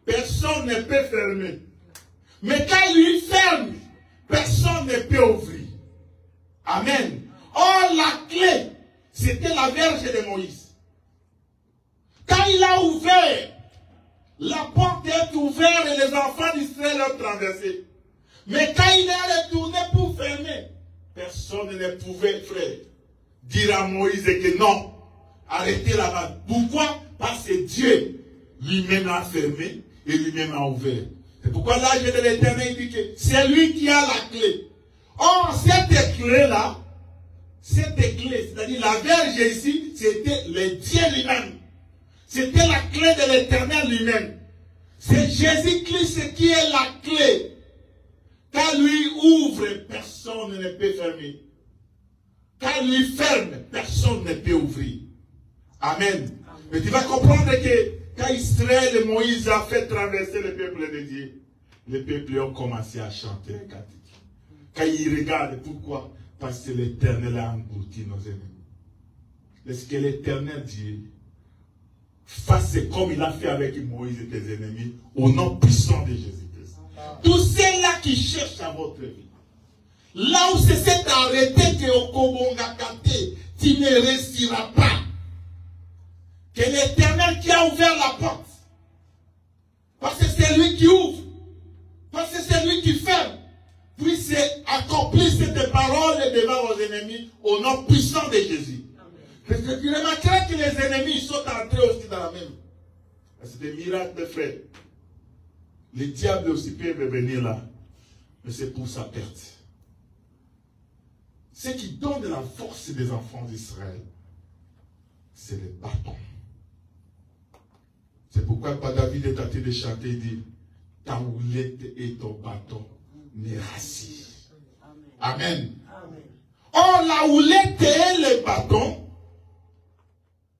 personne ne peut fermer. Mais quand lui ferme, personne ne peut ouvrir. Amen. Or, la clé, c'était la verge de Moïse. Quand il a ouvert, la porte est ouverte et les enfants d'Israël ont traversé. Mais quand il est retourné pour fermer, personne ne pouvait, frère, dire à Moïse que non, arrêtez là-bas. Pourquoi? Parce que Dieu lui-même a fermé et lui-même a ouvert. C'est pourquoi l'ange de l'Éternel dit que c'est lui qui a la clé. Or, cette clé-là, cette clé, c'est-à-dire la verge ici, c'était le Dieu lui-même. C'était la clé de l'Éternel lui-même. C'est Jésus-Christ qui est la clé. Quand lui ouvre, personne ne peut fermer. Quand lui ferme, personne ne peut ouvrir. Amen. Mais tu vas comprendre que quand Israël et Moïse a fait traverser le peuple de Dieu, les peuples ont commencé à chanter les cantiques. Quand ils regardent, pourquoi? Parce que l'Éternel a englouti nos ennemis. Est-ce que l'Éternel Dieu fasse comme il a fait avec Moïse et tes ennemis, au nom puissant de Jésus-Christ. Tous ceux-là qui cherchent à votre vie, là où c'est cet arrêté que Okobonga Kate, tu ne réussiras pas. Que l'Éternel qui a ouvert la porte, parce que c'est lui qui ouvre, parce que c'est lui qui ferme, puisse accomplir cette parole devant vos ennemis, au nom puissant de Jésus. Parce que tu remarqueras que les ennemis sont entrés aussi dans la même. C'est des miracles, frère. Les diables aussi peuvent venir là. Mais c'est pour sa perte. Ce qui donne la force des enfants d'Israël, c'est les bâtons. C'est pourquoi David est en train de chanter et dit, ta houlette et ton bâton me rassirent. Amen. Amen. Or, a voulu tailler les bâtons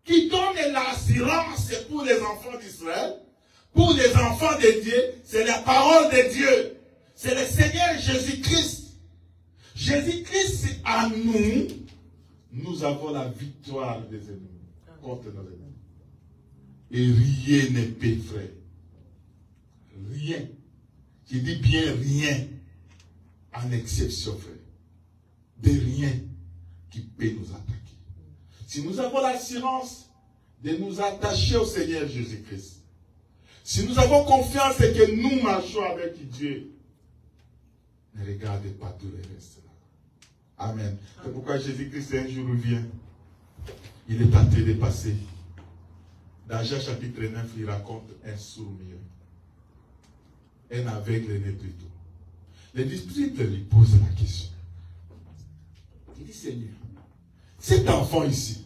qui donnent l'assurance pour les enfants d'Israël, pour les enfants de Dieu. C'est la parole de Dieu. C'est le Seigneur Jésus-Christ. Jésus-Christ à nous, nous avons la victoire des ennemis, contre nos ennemis. Et rien ne peut, frère. Rien. Je dis bien rien. En exception, frère. De rien qui peut nous attaquer. Si nous avons l'assurance de nous attacher au Seigneur Jésus-Christ, si nous avons confiance et que nous marchons avec Dieu, ne regardez pas tout le reste là. Amen. C'est pourquoi Jésus-Christ un jour revient. Il est en train de passer. Dans Jean chapitre 9, il raconte un sourd-muet. Un aveugle né plutôt. Les disciples lui posent la question. Il dit, Seigneur, cet enfant ici,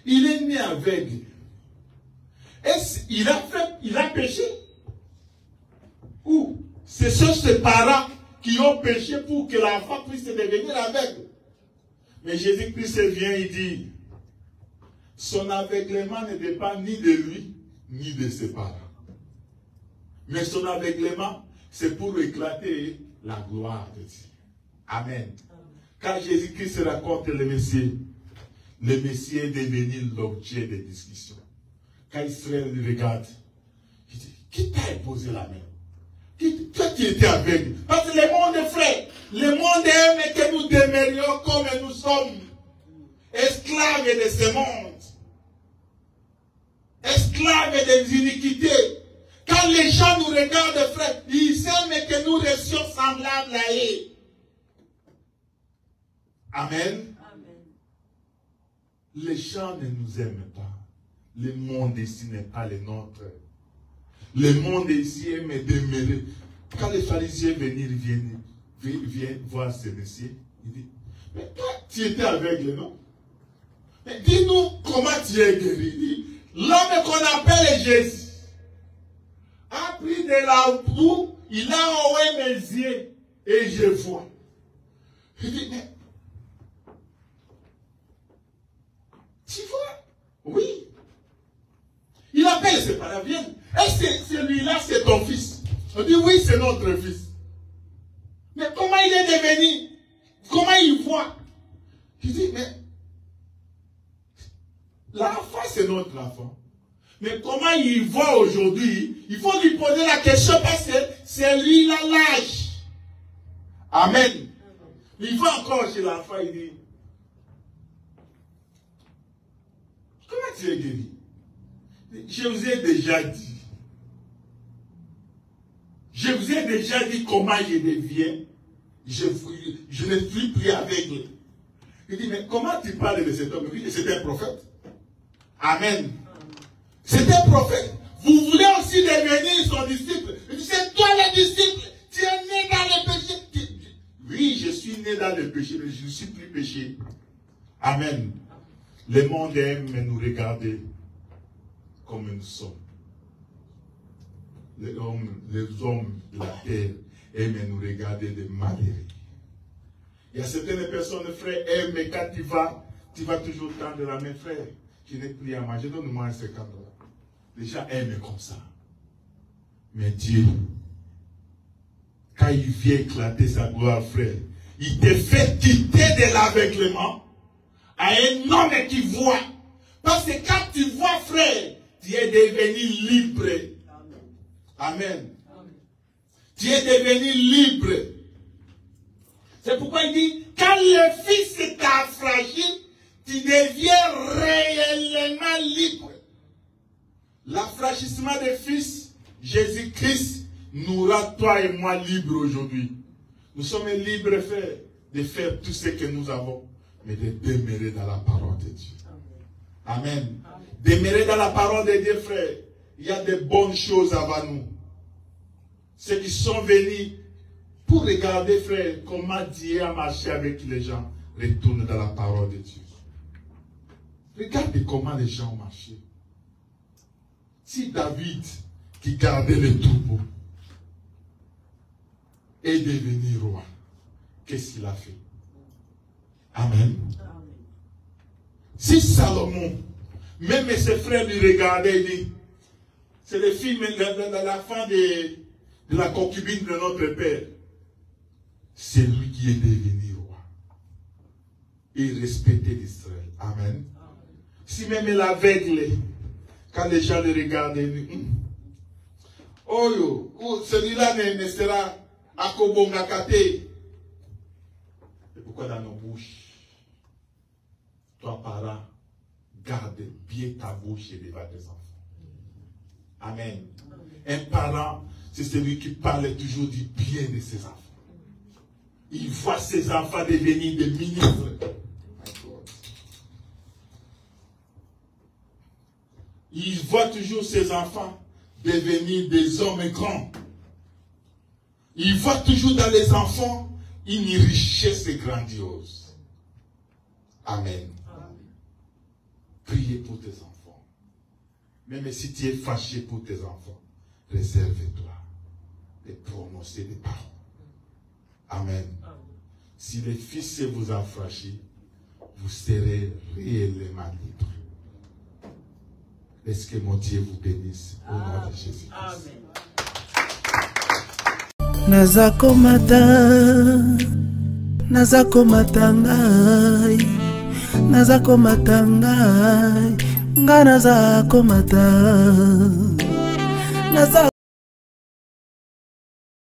il est né aveugle. Est-ce qu'il a péché? Ou ce sont ses parents qui ont péché pour que l'enfant puisse devenir aveugle? Mais Jésus-Christ vient, il dit, son aveuglement ne dépend ni de lui, ni de ses parents. Mais son aveuglement, c'est pour éclater la gloire de Dieu. Amen. Quand Jésus-Christ raconte le Messie est devenu l'objet de discussion. Quand Israël le regarde, il dit, qui t'a imposé la main? Toi qui étais aveugle. Parce que le monde, frère, le monde aime que nous demeurions comme nous sommes. Esclaves de ce monde. Esclaves des iniquités. Quand les gens nous regardent, frère, ils aiment que nous restions semblables à eux. Amen. Amen. Les gens ne nous aiment pas. Le monde ici n'est pas le nôtre. Le monde ici aime demeurer. Quand les pharisiens viennent voir ce messieurs, ils disent, mais toi, tu étais aveugle, non? Mais dis-nous comment tu es guéri. L'homme qu'on appelle Jésus a pris de la boue, il a envoyé mes yeux et je vois. Il dit, mais tu vois? Oui. Il appelle ses parents, viens. Est-ce que celui-là, c'est ton fils? On dit, oui, c'est notre fils. Mais comment il est devenu? Comment il voit? Il dit, mais l'enfant, c'est notre enfant. Mais comment il voit aujourd'hui? Il faut lui poser la question parce que c'est lui là l'âge. Amen. Il va encore chez l'enfant, il dit, comment tu es guéri? Je vous ai déjà dit. Je vous ai déjà dit comment je deviens. Je ne suis plus aveugle. Il dit, mais comment tu parles de cet homme? Il dit, c'est un prophète. Amen. C'est un prophète. Vous voulez aussi devenir son disciple. Il dit, c'est toi le disciple. Tu es né dans le péché. Oui, je suis né dans le péché, mais je ne suis plus péché. Amen. Le monde aime nous regarder comme nous sommes. Les hommes de la terre aiment nous regarder de malheureux. Il y a certaines personnes, frère, aiment, mais quand tu vas toujours tendre la main, frère, je n'ai plus à manger, donne-moi un 50 $. Les gens aiment comme ça. Mais Dieu, quand il vient éclater sa gloire, frère, il te fait quitter de l'aveuglement à un homme qui voit. Parce que quand tu vois, frère, tu es devenu libre. Amen. Amen. Tu es devenu libre. C'est pourquoi il dit, quand le Fils t'a affranchi, tu deviens réellement libre. L'affranchissement des Fils, Jésus-Christ, nous rend toi et moi libres aujourd'hui. Nous sommes libres, frère, de faire tout ce que nous avons, mais de demeurer dans la parole de Dieu. Amen. Amen. Demeurer dans la parole de Dieu, frère. Il y a de bonnes choses avant nous. Ceux qui sont venus pour regarder, frère, comment Dieu a marché avec les gens, retournent dans la parole de Dieu. Regardez comment les gens ont marché. Si David, qui gardait les troupeaux, est devenu roi, qu'est-ce qu'il a fait? Amen. Si Salomon, même ses frères lui regardaient, il dit, c'est le film, la fin de la concubine de notre père. C'est lui qui est devenu roi. Et respectait l'Israël. Amen. Si même l'aveugle, quand les gens le regardaient, il dit, oh, celui-là ne sera à Kobongakate. Et pourquoi dans nos bouches? Toi, parent, garde bien ta bouche et devant tes enfants. Amen. Un parent, c'est celui qui parle toujours du bien de ses enfants. Il voit ses enfants devenir des ministres. Il voit toujours ses enfants devenir des hommes grands. Il voit toujours dans les enfants une richesse grandiose. Amen. Priez pour tes enfants. Même si tu es fâché pour tes enfants, réserve-toi de prononcer des paroles. Amen. Si les fils vous affranchissent, vous serez réellement libres. Laisse que mon Dieu vous bénisse au nom de Jésus. Amen. Nazakomata ngai, nga nazakomata.